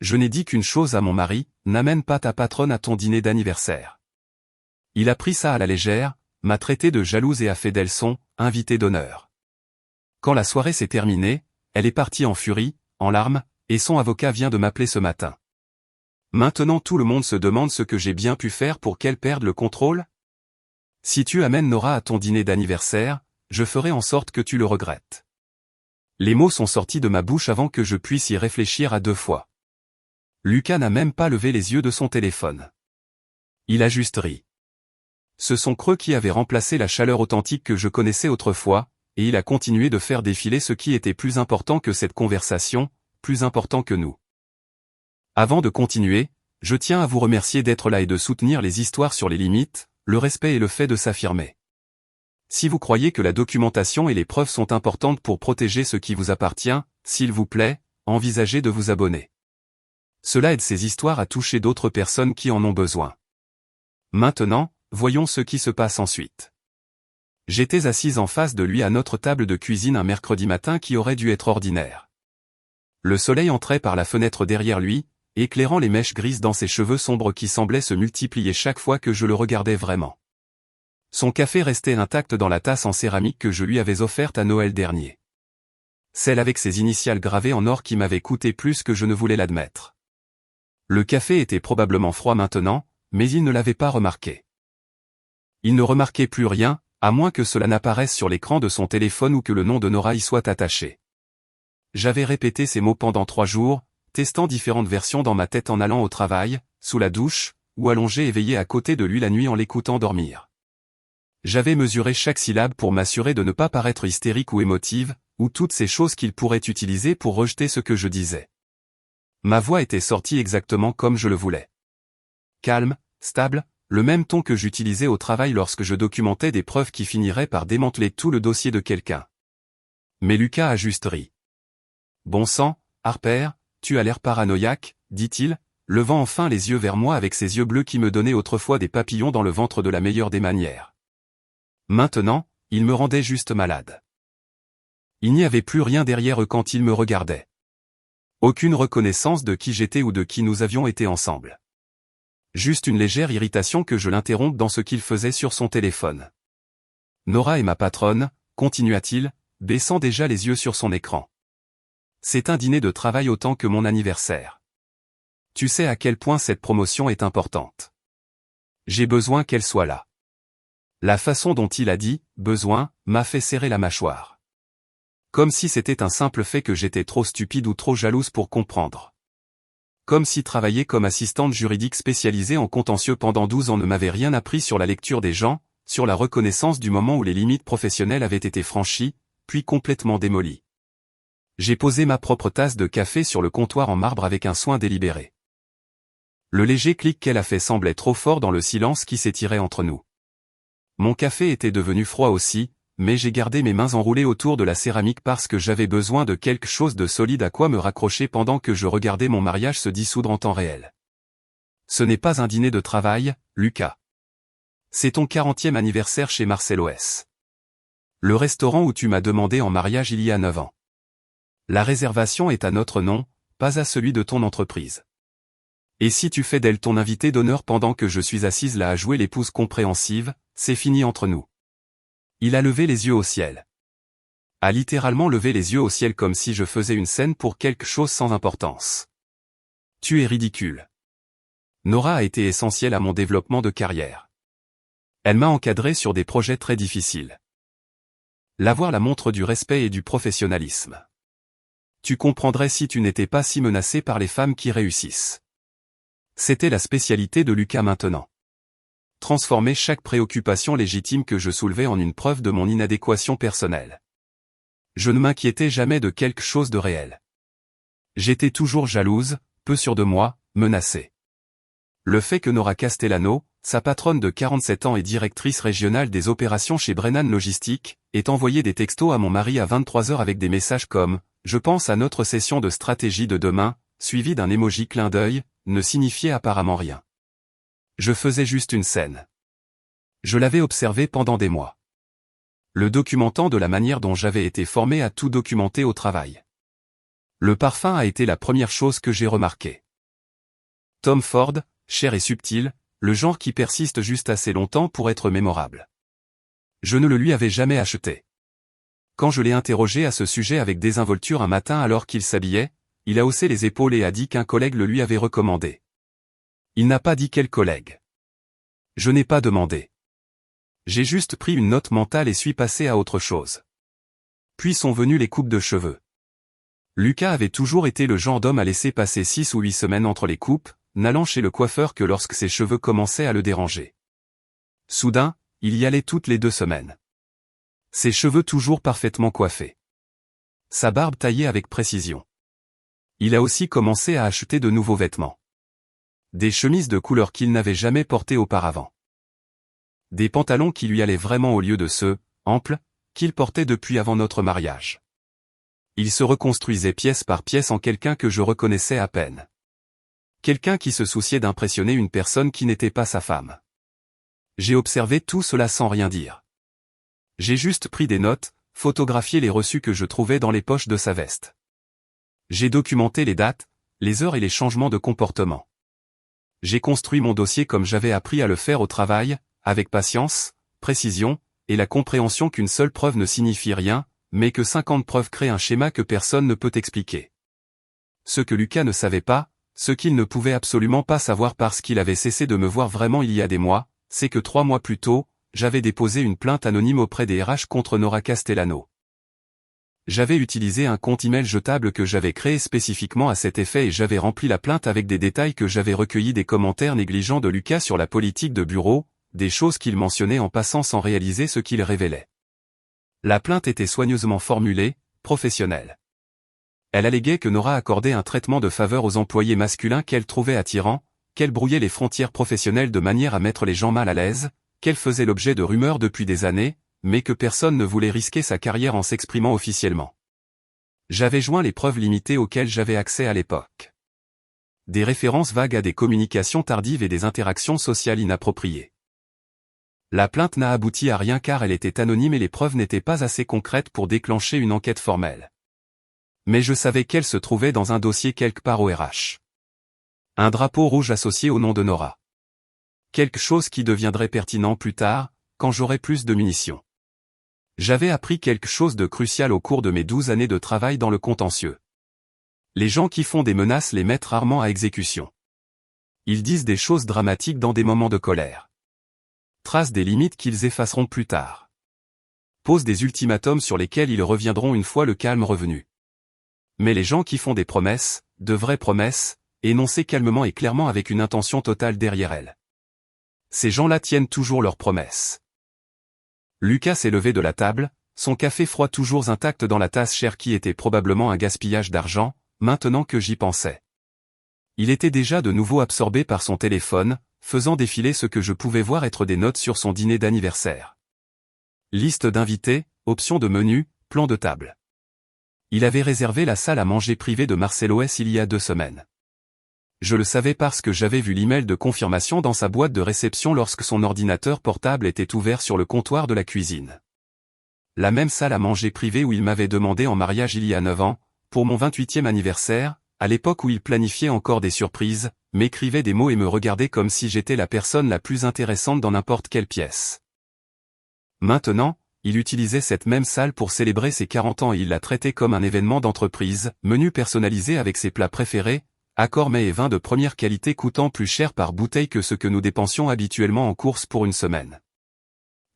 Je n'ai dit qu'une chose à mon mari, n'amène pas ta patronne à ton dîner d'anniversaire. Il a pris ça à la légère, m'a traité de jalouse et a fait d'elle son invité d'honneur. Quand la soirée s'est terminée, elle est partie en furie, en larmes, et son avocat vient de m'appeler ce matin. Maintenant tout le monde se demande ce que j'ai bien pu faire pour qu'elle perde le contrôle. Si tu amènes Nora à ton dîner d'anniversaire, je ferai en sorte que tu le regrettes. Les mots sont sortis de ma bouche avant que je puisse y réfléchir à 2 fois. Lucas n'a même pas levé les yeux de son téléphone. Il a juste ri. Ce son creux qui avait remplacé la chaleur authentique que je connaissais autrefois, et il a continué de faire défiler ce qui était plus important que cette conversation, plus important que nous. Avant de continuer, je tiens à vous remercier d'être là et de soutenir les histoires sur les limites, le respect et le fait de s'affirmer. Si vous croyez que la documentation et les preuves sont importantes pour protéger ce qui vous appartient, s'il vous plaît, envisagez de vous abonner. Cela aide ces histoires à toucher d'autres personnes qui en ont besoin. Maintenant, voyons ce qui se passe ensuite. J'étais assise en face de lui à notre table de cuisine un mercredi matin qui aurait dû être ordinaire. Le soleil entrait par la fenêtre derrière lui, éclairant les mèches grises dans ses cheveux sombres qui semblaient se multiplier chaque fois que je le regardais vraiment. Son café restait intact dans la tasse en céramique que je lui avais offerte à Noël dernier. Celle avec ses initiales gravées en or qui m'avait coûté plus que je ne voulais l'admettre. Le café était probablement froid maintenant, mais il ne l'avait pas remarqué. Il ne remarquait plus rien, à moins que cela n'apparaisse sur l'écran de son téléphone ou que le nom de Nora y soit attaché. J'avais répété ces mots pendant 3 jours, testant différentes versions dans ma tête en allant au travail, sous la douche, ou allongé éveillé à côté de lui la nuit en l'écoutant dormir. J'avais mesuré chaque syllabe pour m'assurer de ne pas paraître hystérique ou émotive, ou toutes ces choses qu'il pourrait utiliser pour rejeter ce que je disais. Ma voix était sortie exactement comme je le voulais. Calme, stable, le même ton que j'utilisais au travail lorsque je documentais des preuves qui finiraient par démanteler tout le dossier de quelqu'un. Mais Lucas a juste ri. Bon sang, Harper, tu as l'air paranoïaque, dit-il, levant enfin les yeux vers moi avec ses yeux bleus qui me donnaient autrefois des papillons dans le ventre de la meilleure des manières. Maintenant, il me rendait juste malade. Il n'y avait plus rien derrière eux quand il me regardait. Aucune reconnaissance de qui j'étais ou de qui nous avions été ensemble. Juste une légère irritation que je l'interrompe dans ce qu'il faisait sur son téléphone. Nora est ma patronne, continua-t-il, baissant déjà les yeux sur son écran. C'est un dîner de travail autant que mon anniversaire. Tu sais à quel point cette promotion est importante. J'ai besoin qu'elle soit là. La façon dont il a dit « besoin » m'a fait serrer la mâchoire. Comme si c'était un simple fait que j'étais trop stupide ou trop jalouse pour comprendre. Comme si travailler comme assistante juridique spécialisée en contentieux pendant 12 ans ne m'avait rien appris sur la lecture des gens, sur la reconnaissance du moment où les limites professionnelles avaient été franchies, puis complètement démolies. J'ai posé ma propre tasse de café sur le comptoir en marbre avec un soin délibéré. Le léger clic qu'elle a fait semblait trop fort dans le silence qui s'étirait entre nous. Mon café était devenu froid aussi, mais j'ai gardé mes mains enroulées autour de la céramique parce que j'avais besoin de quelque chose de solide à quoi me raccrocher pendant que je regardais mon mariage se dissoudre en temps réel. Ce n'est pas un dîner de travail, Lucas. C'est ton 40e anniversaire chez Marcel S. Le restaurant où tu m'as demandé en mariage il y a 9 ans. La réservation est à notre nom, pas à celui de ton entreprise. Et si tu fais d'elle ton invité d'honneur pendant que je suis assise là à jouer l'épouse compréhensive, c'est fini entre nous. Il a levé les yeux au ciel. A littéralement levé les yeux au ciel comme si je faisais une scène pour quelque chose sans importance. Tu es ridicule. Nora a été essentielle à mon développement de carrière. Elle m'a encadré sur des projets très difficiles. L'avoir la montre du respect et du professionnalisme. Tu comprendrais si tu n'étais pas si menacé par les femmes qui réussissent. C'était la spécialité de Lucas maintenant. Transformer chaque préoccupation légitime que je soulevais en une preuve de mon inadéquation personnelle. Je ne m'inquiétais jamais de quelque chose de réel. J'étais toujours jalouse, peu sûre de moi, menacée. Le fait que Nora Castellano, sa patronne de 47 ans et directrice régionale des opérations chez Brennan Logistique, ait envoyé des textos à mon mari à 23h avec des messages comme « Je pense à notre session de stratégie de demain », suivi d'un emoji clin d'œil, ne signifiait apparemment rien. Je faisais juste une scène. Je l'avais observé pendant des mois. Le documentant de la manière dont j'avais été formé à tout documenter au travail. Le parfum a été la première chose que j'ai remarquée. Tom Ford, cher et subtil, le genre qui persiste juste assez longtemps pour être mémorable. Je ne le lui avais jamais acheté. Quand je l'ai interrogé à ce sujet avec désinvolture un matin alors qu'il s'habillait, il a haussé les épaules et a dit qu'un collègue le lui avait recommandé. Il n'a pas dit quel collègue. Je n'ai pas demandé. J'ai juste pris une note mentale et suis passé à autre chose. Puis sont venues les coupes de cheveux. Lucas avait toujours été le genre d'homme à laisser passer 6 ou 8 semaines entre les coupes, n'allant chez le coiffeur que lorsque ses cheveux commençaient à le déranger. Soudain, il y allait toutes les 2 semaines. Ses cheveux toujours parfaitement coiffés. Sa barbe taillée avec précision. Il a aussi commencé à acheter de nouveaux vêtements. Des chemises de couleur qu'il n'avait jamais portées auparavant. Des pantalons qui lui allaient vraiment au lieu de ceux, amples, qu'il portait depuis avant notre mariage. Il se reconstruisait pièce par pièce en quelqu'un que je reconnaissais à peine. Quelqu'un qui se souciait d'impressionner une personne qui n'était pas sa femme. J'ai observé tout cela sans rien dire. J'ai juste pris des notes, photographié les reçus que je trouvais dans les poches de sa veste. J'ai documenté les dates, les heures et les changements de comportement. J'ai construit mon dossier comme j'avais appris à le faire au travail, avec patience, précision, et la compréhension qu'une seule preuve ne signifie rien, mais que 50 preuves créent un schéma que personne ne peut expliquer. Ce que Lucas ne savait pas, ce qu'il ne pouvait absolument pas savoir parce qu'il avait cessé de me voir vraiment il y a des mois, c'est que 3 mois plus tôt, j'avais déposé une plainte anonyme auprès des RH contre Nora Castellano. J'avais utilisé un compte email jetable que j'avais créé spécifiquement à cet effet et j'avais rempli la plainte avec des détails que j'avais recueillis des commentaires négligents de Lucas sur la politique de bureau, des choses qu'il mentionnait en passant sans réaliser ce qu'il révélait. La plainte était soigneusement formulée, professionnelle. Elle alléguait que Nora accordait un traitement de faveur aux employés masculins qu'elle trouvait attirants, qu'elle brouillait les frontières professionnelles de manière à mettre les gens mal à l'aise, qu'elle faisait l'objet de rumeurs depuis des années, mais que personne ne voulait risquer sa carrière en s'exprimant officiellement. J'avais joint les preuves limitées auxquelles j'avais accès à l'époque. Des références vagues à des communications tardives et des interactions sociales inappropriées. La plainte n'a abouti à rien car elle était anonyme et les preuves n'étaient pas assez concrètes pour déclencher une enquête formelle. Mais je savais qu'elle se trouvait dans un dossier quelque part au RH. Un drapeau rouge associé au nom de Nora. Quelque chose qui deviendrait pertinent plus tard, quand j'aurais plus de munitions. J'avais appris quelque chose de crucial au cours de mes 12 années de travail dans le contentieux. Les gens qui font des menaces les mettent rarement à exécution. Ils disent des choses dramatiques dans des moments de colère. Tracent des limites qu'ils effaceront plus tard. Posent des ultimatums sur lesquels ils reviendront une fois le calme revenu. Mais les gens qui font des promesses, de vraies promesses, énoncées calmement et clairement avec une intention totale derrière elles. Ces gens-là tiennent toujours leurs promesses. Lucas s'est levé de la table, son café froid toujours intact dans la tasse chère qui était probablement un gaspillage d'argent, maintenant que j'y pensais. Il était déjà de nouveau absorbé par son téléphone, faisant défiler ce que je pouvais voir être des notes sur son dîner d'anniversaire. Liste d'invités, options de menu, plan de table. Il avait réservé la salle à manger privée de Marcelo S il y a 2 semaines. Je le savais parce que j'avais vu l'email de confirmation dans sa boîte de réception lorsque son ordinateur portable était ouvert sur le comptoir de la cuisine. La même salle à manger privée où il m'avait demandé en mariage il y a 9 ans, pour mon 28e anniversaire, à l'époque où il planifiait encore des surprises, m'écrivait des mots et me regardait comme si j'étais la personne la plus intéressante dans n'importe quelle pièce. Maintenant, il utilisait cette même salle pour célébrer ses 40 ans et il la traitait comme un événement d'entreprise, menu personnalisé avec ses plats préférés, accords mets et vins de première qualité coûtant plus cher par bouteille que ce que nous dépensions habituellement en course pour une semaine.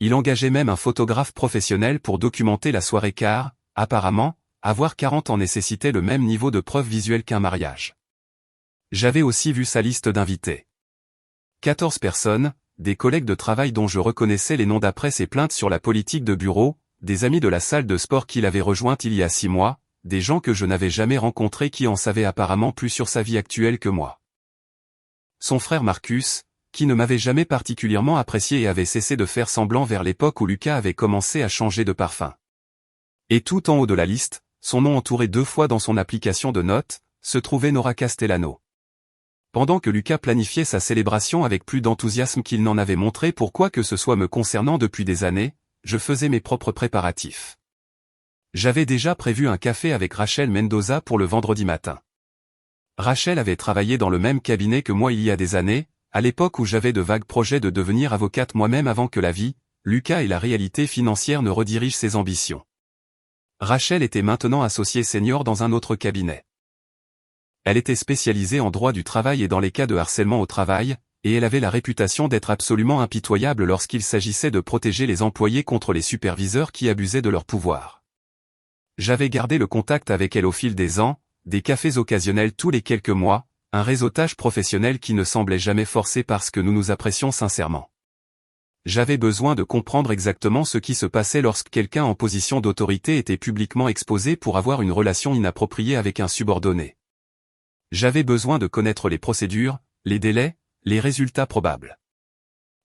Il engageait même un photographe professionnel pour documenter la soirée car, apparemment, avoir 40 ans nécessitait le même niveau de preuve visuelle qu'un mariage. J'avais aussi vu sa liste d'invités. 14 personnes, des collègues de travail dont je reconnaissais les noms d'après ses plaintes sur la politique de bureau, des amis de la salle de sport qu'il avait rejointe il y a 6 mois, des gens que je n'avais jamais rencontrés qui en savaient apparemment plus sur sa vie actuelle que moi. Son frère Marcus, qui ne m'avait jamais particulièrement apprécié et avait cessé de faire semblant vers l'époque où Lucas avait commencé à changer de parfum. Et tout en haut de la liste, son nom entouré 2 fois dans son application de notes, se trouvait Nora Castellano. Pendant que Lucas planifiait sa célébration avec plus d'enthousiasme qu'il n'en avait montré pour quoi que ce soit me concernant depuis des années, je faisais mes propres préparatifs. J'avais déjà prévu un café avec Rachel Mendoza pour le vendredi matin. Rachel avait travaillé dans le même cabinet que moi il y a des années, à l'époque où j'avais de vagues projets de devenir avocate moi-même avant que la vie, Lucas et la réalité financière ne redirigent ses ambitions. Rachel était maintenant associée senior dans un autre cabinet. Elle était spécialisée en droit du travail et dans les cas de harcèlement au travail, et elle avait la réputation d'être absolument impitoyable lorsqu'il s'agissait de protéger les employés contre les superviseurs qui abusaient de leur pouvoir. J'avais gardé le contact avec elle au fil des ans, des cafés occasionnels tous les quelques mois, un réseautage professionnel qui ne semblait jamais forcé parce que nous nous apprécions sincèrement. J'avais besoin de comprendre exactement ce qui se passait lorsque quelqu'un en position d'autorité était publiquement exposé pour avoir une relation inappropriée avec un subordonné. J'avais besoin de connaître les procédures, les délais, les résultats probables.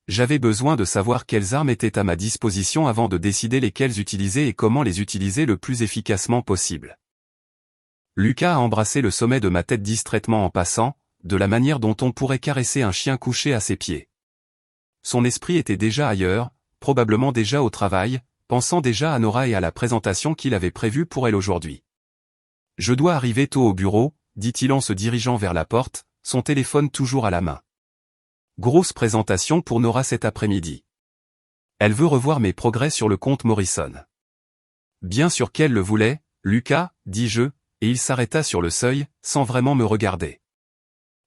J'avais besoin de savoir quelles armes étaient à ma disposition avant de décider lesquelles utiliser et comment les utiliser le plus efficacement possible. Lucas a embrassé le sommet de ma tête distraitement en passant, de la manière dont on pourrait caresser un chien couché à ses pieds. Son esprit était déjà ailleurs, probablement déjà au travail, pensant déjà à Nora et à la présentation qu'il avait prévue pour elle aujourd'hui. « Je dois arriver tôt au bureau », dit-il en se dirigeant vers la porte, son téléphone toujours à la main. Grosse présentation pour Nora cet après-midi. Elle veut revoir mes progrès sur le compte Morrison. Bien sûr qu'elle le voulait, Lucas, dis-je, et il s'arrêta sur le seuil, sans vraiment me regarder.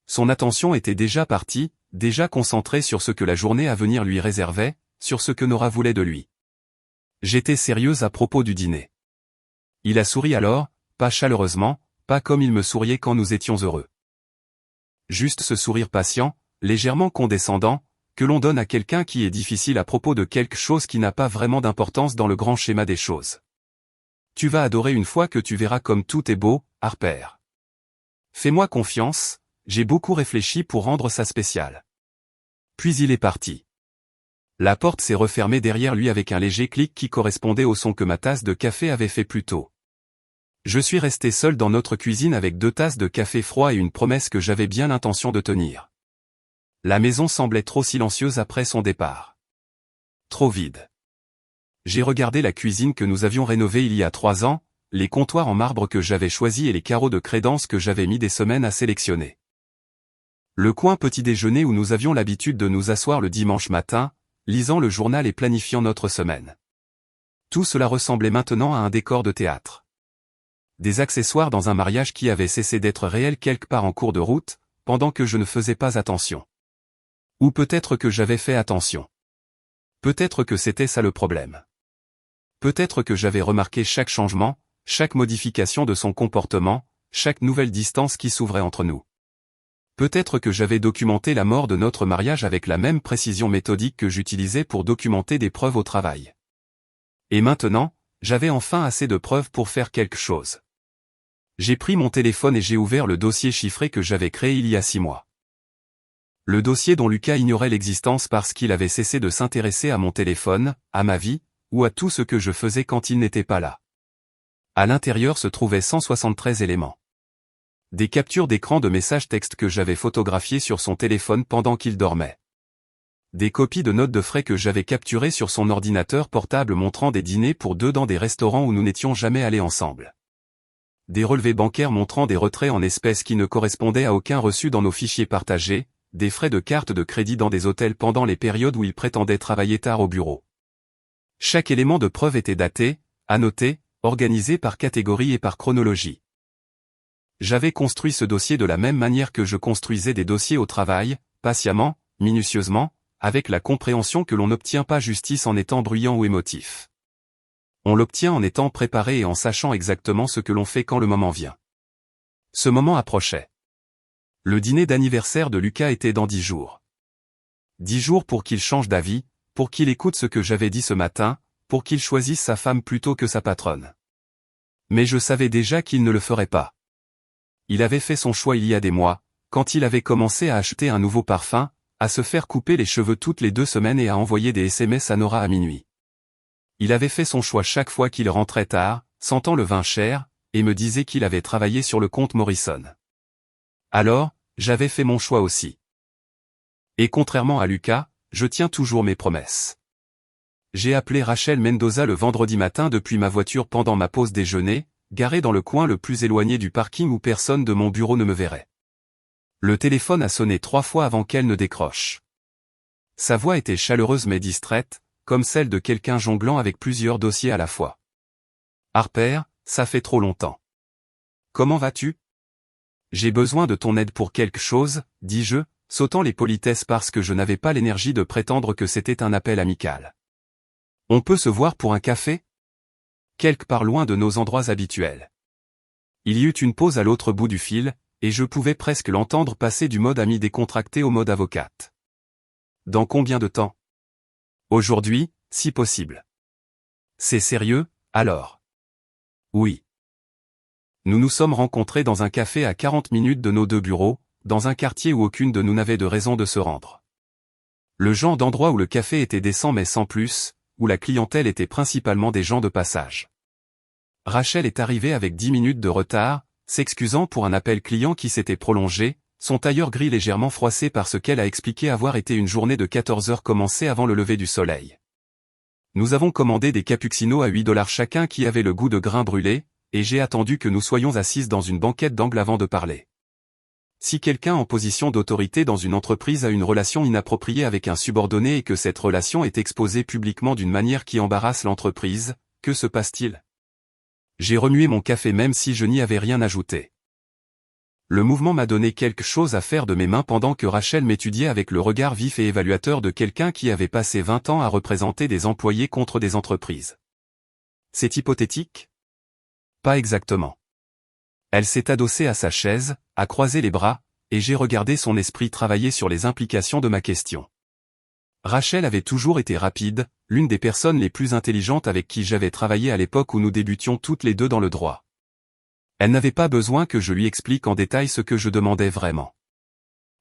Son attention était déjà partie, déjà concentrée sur ce que la journée à venir lui réservait, sur ce que Nora voulait de lui. J'étais sérieuse à propos du dîner. Il a souri alors, pas chaleureusement, pas comme il me souriait quand nous étions heureux. Juste ce sourire patient, légèrement condescendant, que l'on donne à quelqu'un qui est difficile à propos de quelque chose qui n'a pas vraiment d'importance dans le grand schéma des choses. Tu vas adorer une fois que tu verras comme tout est beau, Harper. Fais-moi confiance, j'ai beaucoup réfléchi pour rendre ça spécial. Puis il est parti. La porte s'est refermée derrière lui avec un léger clic qui correspondait au son que ma tasse de café avait fait plus tôt. Je suis resté seul dans notre cuisine avec 2 tasses de café froid et une promesse que j'avais bien l'intention de tenir. La maison semblait trop silencieuse après son départ. Trop vide. J'ai regardé la cuisine que nous avions rénovée il y a 3 ans, les comptoirs en marbre que j'avais choisis et les carreaux de crédence que j'avais mis des semaines à sélectionner. Le coin petit déjeuner où nous avions l'habitude de nous asseoir le dimanche matin, lisant le journal et planifiant notre semaine. Tout cela ressemblait maintenant à un décor de théâtre. Des accessoires dans un mariage qui avait cessé d'être réel quelque part en cours de route, pendant que je ne faisais pas attention. Ou peut-être que j'avais fait attention. Peut-être que c'était ça le problème. Peut-être que j'avais remarqué chaque changement, chaque modification de son comportement, chaque nouvelle distance qui s'ouvrait entre nous. Peut-être que j'avais documenté la mort de notre mariage avec la même précision méthodique que j'utilisais pour documenter des preuves au travail. Et maintenant, j'avais enfin assez de preuves pour faire quelque chose. J'ai pris mon téléphone et j'ai ouvert le dossier chiffré que j'avais créé il y a 6 mois. Le dossier dont Lucas ignorait l'existence parce qu'il avait cessé de s'intéresser à mon téléphone, à ma vie, ou à tout ce que je faisais quand il n'était pas là. À l'intérieur se trouvaient 173 éléments. Des captures d'écran de messages textes que j'avais photographiés sur son téléphone pendant qu'il dormait. Des copies de notes de frais que j'avais capturées sur son ordinateur portable montrant des dîners pour 2 dans des restaurants où nous n'étions jamais allés ensemble. Des relevés bancaires montrant des retraits en espèces qui ne correspondaient à aucun reçu dans nos fichiers partagés, des frais de carte de crédit dans des hôtels pendant les périodes où il prétendait travailler tard au bureau. Chaque élément de preuve était daté, annoté, organisé par catégorie et par chronologie. J'avais construit ce dossier de la même manière que je construisais des dossiers au travail, patiemment, minutieusement, avec la compréhension que l'on n'obtient pas justice en étant bruyant ou émotif. On l'obtient en étant préparé et en sachant exactement ce que l'on fait quand le moment vient. Ce moment approchait. Le dîner d'anniversaire de Lucas était dans 10 jours. 10 jours pour qu'il change d'avis, pour qu'il écoute ce que j'avais dit ce matin, pour qu'il choisisse sa femme plutôt que sa patronne. Mais je savais déjà qu'il ne le ferait pas. Il avait fait son choix il y a des mois, quand il avait commencé à acheter un nouveau parfum, à se faire couper les cheveux toutes les 2 semaines et à envoyer des SMS à Nora à minuit. Il avait fait son choix chaque fois qu'il rentrait tard, sentant le vin cher, et me disait qu'il avait travaillé sur le compte Morrison. Alors, j'avais fait mon choix aussi. Et contrairement à Lucas, je tiens toujours mes promesses. J'ai appelé Rachel Mendoza le vendredi matin depuis ma voiture pendant ma pause déjeuner, garée dans le coin le plus éloigné du parking où personne de mon bureau ne me verrait. Le téléphone a sonné 3 fois avant qu'elle ne décroche. Sa voix était chaleureuse mais distraite, comme celle de quelqu'un jonglant avec plusieurs dossiers à la fois. Harper, ça fait trop longtemps. Comment vas-tu? J'ai besoin de ton aide pour quelque chose, dis-je, sautant les politesses parce que je n'avais pas l'énergie de prétendre que c'était un appel amical. On peut se voir pour un café? Quelque part loin de nos endroits habituels. Il y eut une pause à l'autre bout du fil, et je pouvais presque l'entendre passer du mode ami décontracté au mode avocate. Dans combien de temps? Aujourd'hui, si possible. C'est sérieux, alors? Oui. Nous nous sommes rencontrés dans un café à 40 minutes de nos 2 bureaux, dans un quartier où aucune de nous n'avait de raison de se rendre. Le genre d'endroit où le café était décent mais sans plus, où la clientèle était principalement des gens de passage. Rachel est arrivée avec 10 minutes de retard, s'excusant pour un appel client qui s'était prolongé, son tailleur gris légèrement froissé par ce qu'elle a expliqué avoir été une journée de 14 heures commencée avant le lever du soleil. Nous avons commandé des cappuccinos à 8$ chacun qui avaient le goût de grains brûlés, et j'ai attendu que nous soyons assises dans une banquette d'angle avant de parler. Si quelqu'un en position d'autorité dans une entreprise a une relation inappropriée avec un subordonné et que cette relation est exposée publiquement d'une manière qui embarrasse l'entreprise, que se passe-t-il? J'ai remué mon café même si je n'y avais rien ajouté. Le mouvement m'a donné quelque chose à faire de mes mains pendant que Rachel m'étudiait avec le regard vif et évaluateur de quelqu'un qui avait passé 20 ans à représenter des employés contre des entreprises. C'est hypothétique? Pas exactement. Elle s'est adossée à sa chaise, a croisé les bras, et j'ai regardé son esprit travailler sur les implications de ma question. Rachel avait toujours été rapide, l'une des personnes les plus intelligentes avec qui j'avais travaillé à l'époque où nous débutions toutes les deux dans le droit. Elle n'avait pas besoin que je lui explique en détail ce que je demandais vraiment.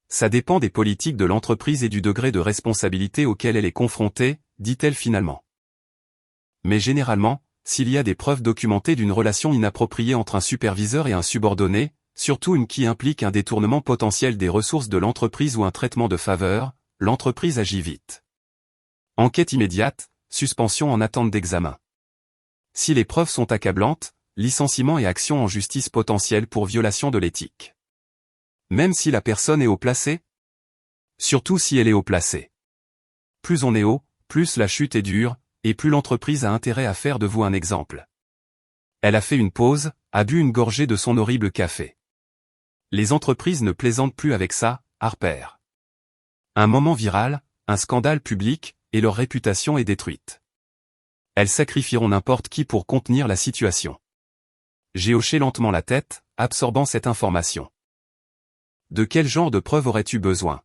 Ça dépend des politiques de l'entreprise et du degré de responsabilité auquel elle est confrontée, dit-elle finalement. Mais généralement, s'il y a des preuves documentées d'une relation inappropriée entre un superviseur et un subordonné, surtout une qui implique un détournement potentiel des ressources de l'entreprise ou un traitement de faveur, l'entreprise agit vite. Enquête immédiate, suspension en attente d'examen. Si les preuves sont accablantes, licenciement et action en justice potentielle pour violation de l'éthique. Même si la personne est haut placée? Surtout si elle est haut placée. Plus on est haut, plus la chute est dure, et plus l'entreprise a intérêt à faire de vous un exemple. Elle a fait une pause, a bu une gorgée de son horrible café. Les entreprises ne plaisantent plus avec ça, Harper. Un moment viral, un scandale public, et leur réputation est détruite. Elles sacrifieront n'importe qui pour contenir la situation. J'ai hoché lentement la tête, absorbant cette information. De quel genre de preuve aurais-tu besoin?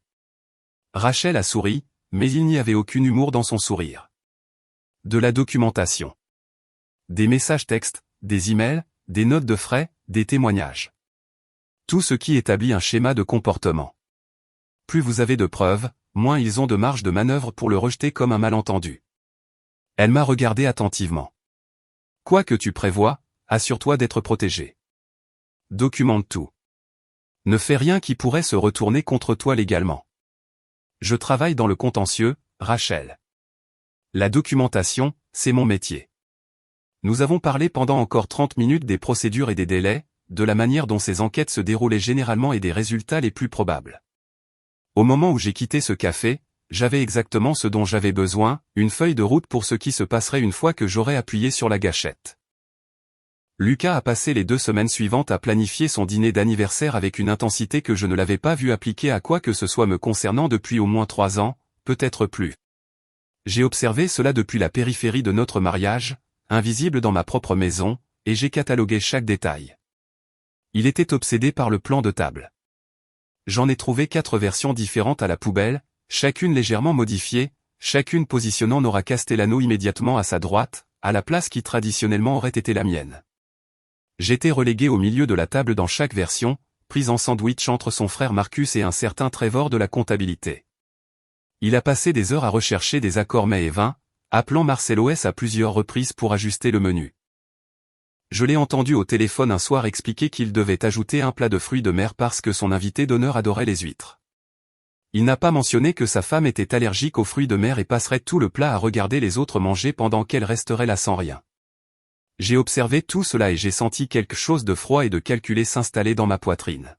Rachel a souri, mais il n'y avait aucun humour dans son sourire. De la documentation. Des messages textes, des emails, des notes de frais, des témoignages. Tout ce qui établit un schéma de comportement. Plus vous avez de preuves, moins ils ont de marge de manœuvre pour le rejeter comme un malentendu. Elle m'a regardé attentivement. Quoi que tu prévois, assure-toi d'être protégé. Documente tout. Ne fais rien qui pourrait se retourner contre toi légalement. Je travaille dans le contentieux, Rachel. La documentation, c'est mon métier. Nous avons parlé pendant encore 30 minutes des procédures et des délais, de la manière dont ces enquêtes se déroulaient généralement et des résultats les plus probables. Au moment où j'ai quitté ce café, j'avais exactement ce dont j'avais besoin, une feuille de route pour ce qui se passerait une fois que j'aurais appuyé sur la gâchette. Lucas a passé les 2 semaines suivantes à planifier son dîner d'anniversaire avec une intensité que je ne l'avais pas vu appliquer à quoi que ce soit me concernant depuis au moins 3 ans, peut-être plus. J'ai observé cela depuis la périphérie de notre mariage, invisible dans ma propre maison, et j'ai catalogué chaque détail. Il était obsédé par le plan de table. J'en ai trouvé 4 versions différentes à la poubelle, chacune légèrement modifiée, chacune positionnant Nora Castellano immédiatement à sa droite, à la place qui traditionnellement aurait été la mienne. J'étais relégué au milieu de la table dans chaque version, prise en sandwich entre son frère Marcus et un certain Trevor de la comptabilité. Il a passé des heures à rechercher des accords mets et vins, appelant Marcelo S à plusieurs reprises pour ajuster le menu. Je l'ai entendu au téléphone un soir expliquer qu'il devait ajouter un plat de fruits de mer parce que son invité d'honneur adorait les huîtres. Il n'a pas mentionné que sa femme était allergique aux fruits de mer et passerait tout le plat à regarder les autres manger pendant qu'elle resterait là sans rien. J'ai observé tout cela et j'ai senti quelque chose de froid et de calculé s'installer dans ma poitrine.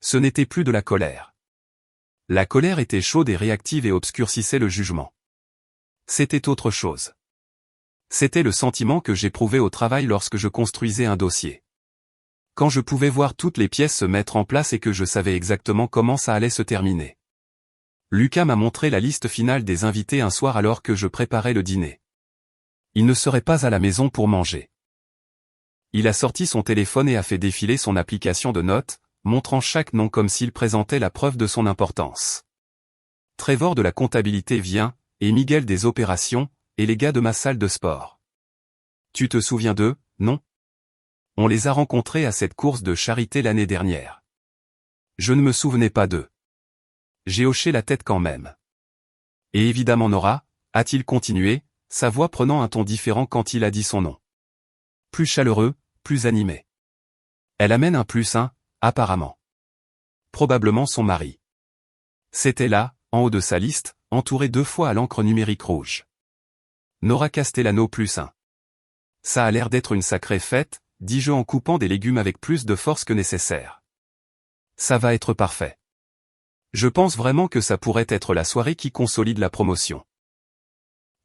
Ce n'était plus de la colère. La colère était chaude et réactive et obscurcissait le jugement. C'était autre chose. C'était le sentiment que j'éprouvais au travail lorsque je construisais un dossier. Quand je pouvais voir toutes les pièces se mettre en place et que je savais exactement comment ça allait se terminer. Lucas m'a montré la liste finale des invités un soir alors que je préparais le dîner. Il ne serait pas à la maison pour manger. Il a sorti son téléphone et a fait défiler son application de notes, montrant chaque nom comme s'il présentait la preuve de son importance. Trevor de la comptabilité vient, et Miguel des opérations, et les gars de ma salle de sport. Tu te souviens d'eux, non? On les a rencontrés à cette course de charité l'année dernière. Je ne me souvenais pas d'eux. J'ai hoché la tête quand même. Et évidemment Nora, a-t-il continué, sa voix prenant un ton différent quand il a dit son nom. Plus chaleureux, plus animé. Elle amène un plus un, apparemment. Probablement son mari. C'était là, en haut de sa liste, entouré 2 fois à l'encre numérique rouge. Nora Castellano plus un. Ça a l'air d'être une sacrée fête, dis-je en coupant des légumes avec plus de force que nécessaire. Ça va être parfait. Je pense vraiment que ça pourrait être la soirée qui consolide la promotion.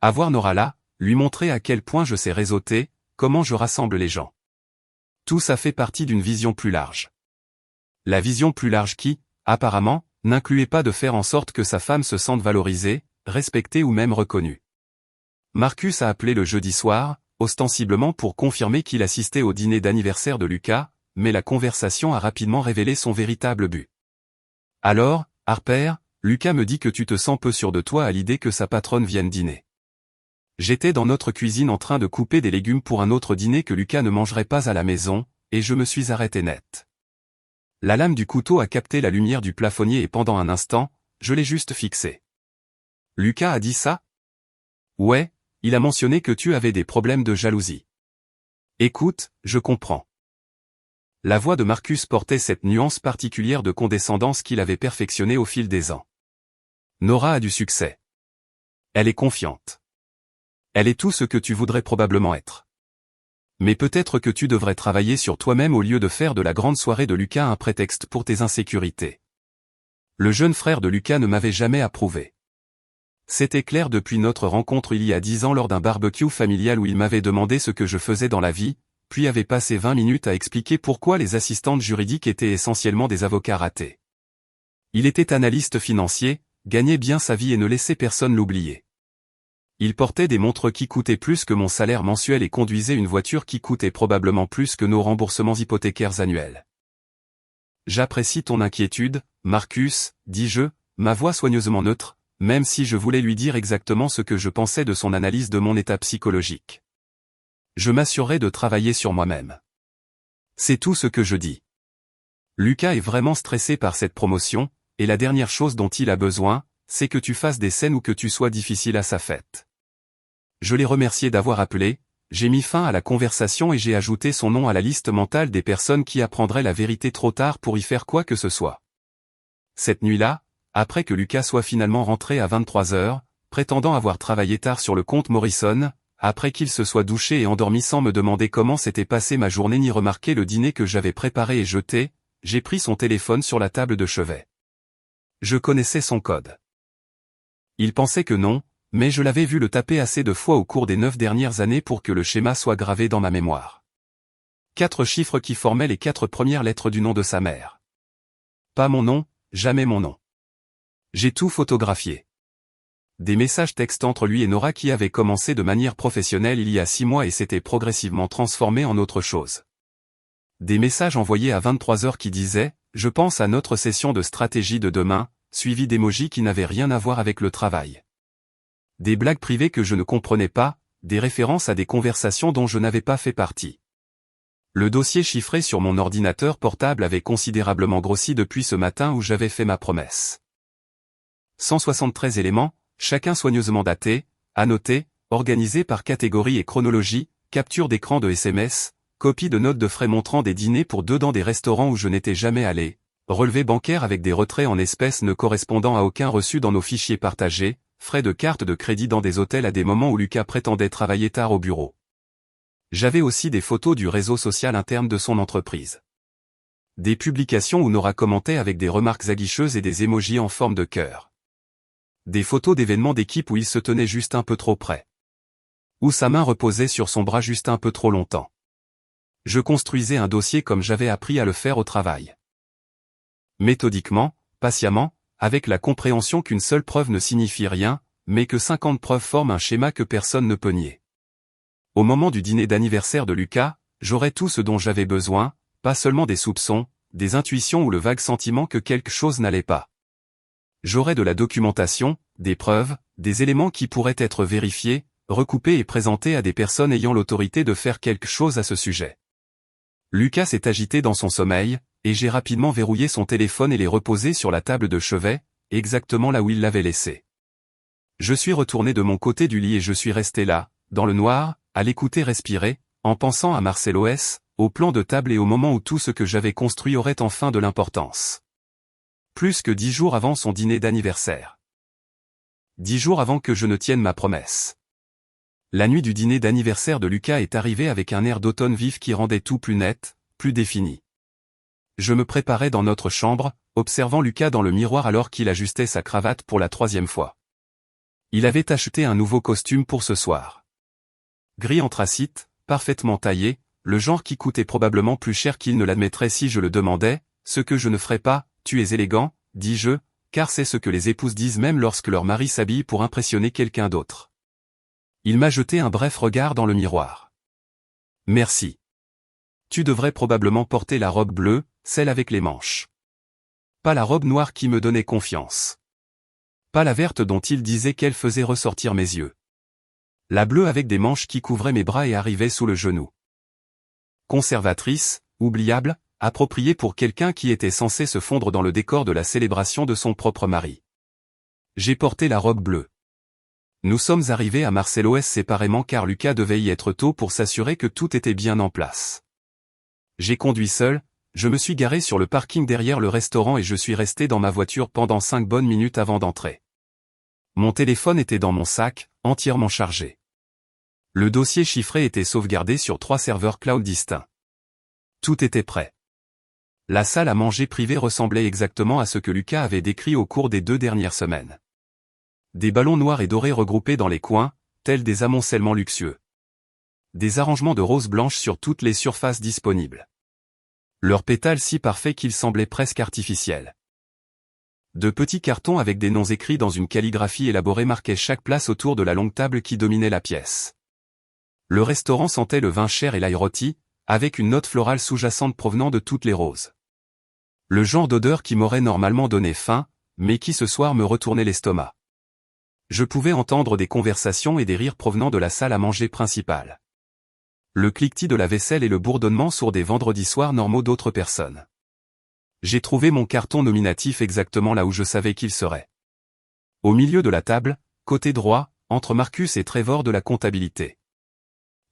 Avoir Nora là, lui montrer à quel point je sais réseauter, comment je rassemble les gens. Tout ça fait partie d'une vision plus large. La vision plus large qui, apparemment, n'incluait pas de faire en sorte que sa femme se sente valorisée, respectée ou même reconnue. Marcus a appelé le jeudi soir, ostensiblement pour confirmer qu'il assistait au dîner d'anniversaire de Lucas, mais la conversation a rapidement révélé son véritable but. Alors, Harper, Lucas me dit que tu te sens peu sûr de toi à l'idée que sa patronne vienne dîner. J'étais dans notre cuisine en train de couper des légumes pour un autre dîner que Lucas ne mangerait pas à la maison, et je me suis arrêté net. La lame du couteau a capté la lumière du plafonnier et pendant un instant, je l'ai juste fixé. Lucas a dit ça? Ouais, il a mentionné que tu avais des problèmes de jalousie. Écoute, je comprends. La voix de Marcus portait cette nuance particulière de condescendance qu'il avait perfectionnée au fil des ans. Nora a du succès. Elle est confiante. Elle est tout ce que tu voudrais probablement être. Mais peut-être que tu devrais travailler sur toi-même au lieu de faire de la grande soirée de Lucas un prétexte pour tes insécurités. Le jeune frère de Lucas ne m'avait jamais approuvé. C'était clair depuis notre rencontre il y a 10 ans lors d'un barbecue familial où il m'avait demandé ce que je faisais dans la vie, puis avait passé 20 minutes à expliquer pourquoi les assistantes juridiques étaient essentiellement des avocats ratés. Il était analyste financier, gagnait bien sa vie et ne laissait personne l'oublier. Il portait des montres qui coûtaient plus que mon salaire mensuel et conduisait une voiture qui coûtait probablement plus que nos remboursements hypothécaires annuels. J'apprécie ton inquiétude, Marcus, dis-je, ma voix soigneusement neutre, même si je voulais lui dire exactement ce que je pensais de son analyse de mon état psychologique. Je m'assurerai de travailler sur moi-même. C'est tout ce que je dis. Lucas est vraiment stressé par cette promotion, et la dernière chose dont il a besoin, c'est que tu fasses des scènes ou que tu sois difficile à sa fête. Je l'ai remercié d'avoir appelé, j'ai mis fin à la conversation et j'ai ajouté son nom à la liste mentale des personnes qui apprendraient la vérité trop tard pour y faire quoi que ce soit. Cette nuit-là, après que Lucas soit finalement rentré à 23 heures, prétendant avoir travaillé tard sur le compte Morrison, après qu'il se soit douché et endormi sans me demander comment s'était passée ma journée ni remarquer le dîner que j'avais préparé et jeté, j'ai pris son téléphone sur la table de chevet. Je connaissais son code. Il pensait que non, mais je l'avais vu le taper assez de fois au cours des 9 dernières années pour que le schéma soit gravé dans ma mémoire. 4 chiffres qui formaient les 4 premières lettres du nom de sa mère. Pas mon nom, jamais mon nom. J'ai tout photographié. Des messages textes entre lui et Nora qui avaient commencé de manière professionnelle il y a 6 mois et s'étaient progressivement transformés en autre chose. Des messages envoyés à 23 heures qui disaient « Je pense à notre session de stratégie de demain », suivis d'émojis qui n'avaient rien à voir avec le travail. Des blagues privées que je ne comprenais pas, des références à des conversations dont je n'avais pas fait partie. Le dossier chiffré sur mon ordinateur portable avait considérablement grossi depuis ce matin où j'avais fait ma promesse. 173 éléments, chacun soigneusement daté, annoté, organisé par catégorie et chronologie, capture d'écran de SMS, copie de notes de frais montrant des dîners pour 2 dans des restaurants où je n'étais jamais allé, relevé bancaire avec des retraits en espèces ne correspondant à aucun reçu dans nos fichiers partagés, frais de carte de crédit dans des hôtels à des moments où Lucas prétendait travailler tard au bureau. J'avais aussi des photos du réseau social interne de son entreprise. Des publications où Nora commentait avec des remarques aguicheuses et des émojis en forme de cœur. Des photos d'événements d'équipe où il se tenait juste un peu trop près. Où sa main reposait sur son bras juste un peu trop longtemps. Je construisais un dossier comme j'avais appris à le faire au travail. Méthodiquement, patiemment, avec la compréhension qu'une seule preuve ne signifie rien, mais que 50 preuves forment un schéma que personne ne peut nier. Au moment du dîner d'anniversaire de Lucas, j'aurais tout ce dont j'avais besoin, pas seulement des soupçons, des intuitions ou le vague sentiment que quelque chose n'allait pas. J'aurais de la documentation, des preuves, des éléments qui pourraient être vérifiés, recoupés et présentés à des personnes ayant l'autorité de faire quelque chose à ce sujet. Lucas s'est agité dans son sommeil, et j'ai rapidement verrouillé son téléphone et l'ai reposé sur la table de chevet, exactement là où il l'avait laissé. Je suis retourné de mon côté du lit et je suis resté là, dans le noir, à l'écouter respirer, en pensant à Marcelo S., au plan de table et au moment où tout ce que j'avais construit aurait enfin de l'importance. Plus que 10 jours avant son dîner d'anniversaire. 10 jours avant que je ne tienne ma promesse. La nuit du dîner d'anniversaire de Lucas est arrivée avec un air d'automne vif qui rendait tout plus net, plus défini. Je me préparais dans notre chambre, observant Lucas dans le miroir alors qu'il ajustait sa cravate pour la 3e fois. Il avait acheté un nouveau costume pour ce soir. Gris anthracite, parfaitement taillé, le genre qui coûtait probablement plus cher qu'il ne l'admettrait si je le demandais, ce que je ne ferais pas. Tu es élégant, dis-je, car c'est ce que les épouses disent même lorsque leur mari s'habille pour impressionner quelqu'un d'autre. Il m'a jeté un bref regard dans le miroir. Merci. Tu devrais probablement porter la robe bleue, celle avec les manches. Pas la robe noire qui me donnait confiance. Pas la verte dont il disait qu'elle faisait ressortir mes yeux. La bleue avec des manches qui couvraient mes bras et arrivaient sous le genou. Conservatrice, oubliable, appropriée pour quelqu'un qui était censé se fondre dans le décor de la célébration de son propre mari. J'ai porté la robe bleue. Nous sommes arrivés à Marcelo S séparément car Lucas devait y être tôt pour s'assurer que tout était bien en place. J'ai conduit seul, je me suis garé sur le parking derrière le restaurant et je suis resté dans ma voiture pendant 5 bonnes minutes avant d'entrer. Mon téléphone était dans mon sac, entièrement chargé. Le dossier chiffré était sauvegardé sur 3 serveurs cloud distincts. Tout était prêt. La salle à manger privée ressemblait exactement à ce que Lucas avait décrit au cours des 2 dernières semaines. Des ballons noirs et dorés regroupés dans les coins, tels des amoncellements luxueux. Des arrangements de roses blanches sur toutes les surfaces disponibles. Leurs pétales si parfaits qu'ils semblaient presque artificiels. De petits cartons avec des noms écrits dans une calligraphie élaborée marquaient chaque place autour de la longue table qui dominait la pièce. Le restaurant sentait le vin cher et l'ail rôti, avec une note florale sous-jacente provenant de toutes les roses. Le genre d'odeur qui m'aurait normalement donné faim, mais qui ce soir me retournait l'estomac. Je pouvais entendre des conversations et des rires provenant de la salle à manger principale. Le cliquetis de la vaisselle et le bourdonnement sourd des vendredis soirs normaux d'autres personnes. J'ai trouvé mon carton nominatif exactement là où je savais qu'il serait. Au milieu de la table, côté droit, entre Marcus et Trevor de la comptabilité.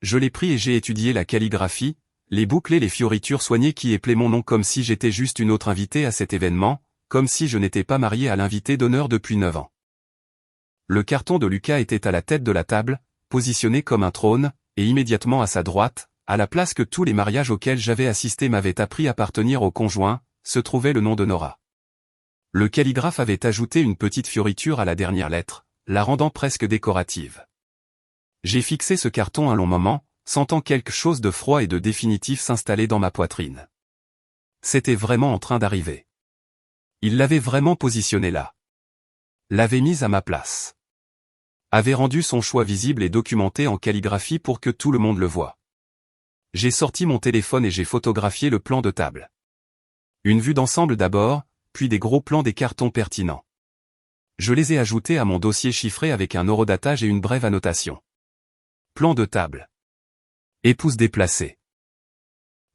Je l'ai pris et j'ai étudié la calligraphie, les boucles et les fioritures soignées qui éplaient mon nom comme si j'étais juste une autre invitée à cet événement, comme si je n'étais pas marié à l'invité d'honneur depuis 9 ans. Le carton de Lucas était à la tête de la table, positionné comme un trône, et immédiatement à sa droite, à la place que tous les mariages auxquels j'avais assisté m'avaient appris appartenir au conjoint, se trouvait le nom de Nora. Le calligraphe avait ajouté une petite fioriture à la dernière lettre, la rendant presque décorative. J'ai fixé ce carton un long moment, sentant quelque chose de froid et de définitif s'installer dans ma poitrine. C'était vraiment en train d'arriver. Il l'avait vraiment positionné là. L'avait mise à ma place. Avait rendu son choix visible et documenté en calligraphie pour que tout le monde le voie. J'ai sorti mon téléphone et j'ai photographié le plan de table. Une vue d'ensemble d'abord, puis des gros plans des cartons pertinents. Je les ai ajoutés à mon dossier chiffré avec un horodatage et une brève annotation. Plan de table. Épouse déplacée.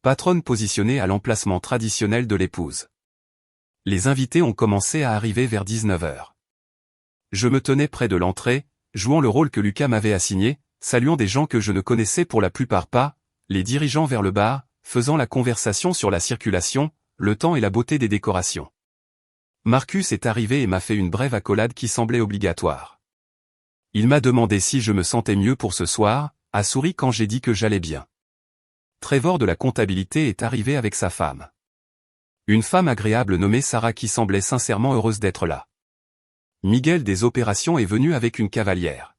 Patronne positionnée à l'emplacement traditionnel de l'épouse. Les invités ont commencé à arriver vers 19 h. Je me tenais près de l'entrée, jouant le rôle que Lucas m'avait assigné, saluant des gens que je ne connaissais pour la plupart pas, les dirigeant vers le bar, faisant la conversation sur la circulation, le temps et la beauté des décorations. Marcus est arrivé et m'a fait une brève accolade qui semblait obligatoire. Il m'a demandé si je me sentais mieux pour ce soir, a souri quand j'ai dit que j'allais bien. Trevor de la comptabilité est arrivé avec sa femme. Une femme agréable nommée Sarah qui semblait sincèrement heureuse d'être là. Miguel des opérations est venu avec une cavalière.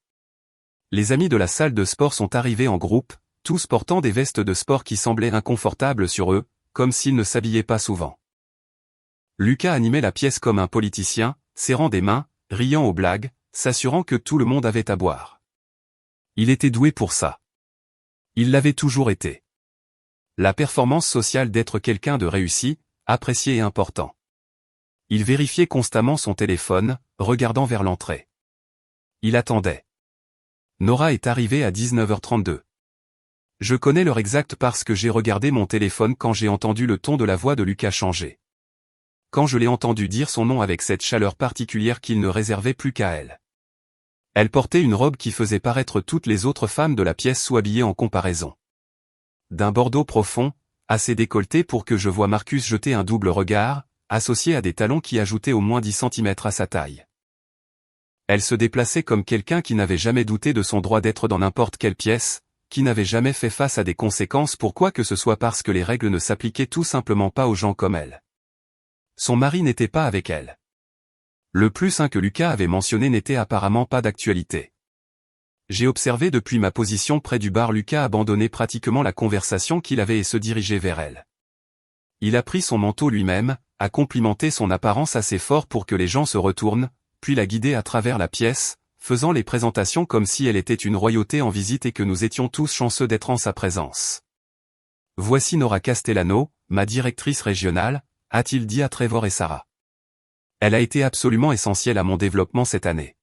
Les amis de la salle de sport sont arrivés en groupe, tous portant des vestes de sport qui semblaient inconfortables sur eux, comme s'ils ne s'habillaient pas souvent. Lucas animait la pièce comme un politicien, serrant des mains, riant aux blagues, s'assurant que tout le monde avait à boire. Il était doué pour ça. Il l'avait toujours été. La performance sociale d'être quelqu'un de réussi, apprécié et important. Il vérifiait constamment son téléphone, regardant vers l'entrée. Il attendait. Nora est arrivée à 19h32. Je connais l'heure exacte parce que j'ai regardé mon téléphone quand j'ai entendu le ton de la voix de Lucas changer. Quand je l'ai entendu dire son nom avec cette chaleur particulière qu'il ne réservait plus qu'à elle. Elle portait une robe qui faisait paraître toutes les autres femmes de la pièce sous-habillées en comparaison. D'un bordeaux profond, assez décolleté pour que je voie Marcus jeter un double regard, associé à des talons qui ajoutaient au moins 10 cm à sa taille. Elle se déplaçait comme quelqu'un qui n'avait jamais douté de son droit d'être dans n'importe quelle pièce, qui n'avait jamais fait face à des conséquences pour quoi que ce soit parce que les règles ne s'appliquaient tout simplement pas aux gens comme elle. Son mari n'était pas avec elle. Le +1 que Lucas avait mentionné n'était apparemment pas d'actualité. J'ai observé depuis ma position près du bar Lucas abandonner pratiquement la conversation qu'il avait et se diriger vers elle. Il a pris son manteau lui-même, a complimenté son apparence assez fort pour que les gens se retournent, puis l'a guidée à travers la pièce, faisant les présentations comme si elle était une royauté en visite et que nous étions tous chanceux d'être en sa présence. Voici Nora Castellano, ma directrice régionale, a-t-il dit à Trevor et Sarah. Elle a été absolument essentielle à mon développement cette année.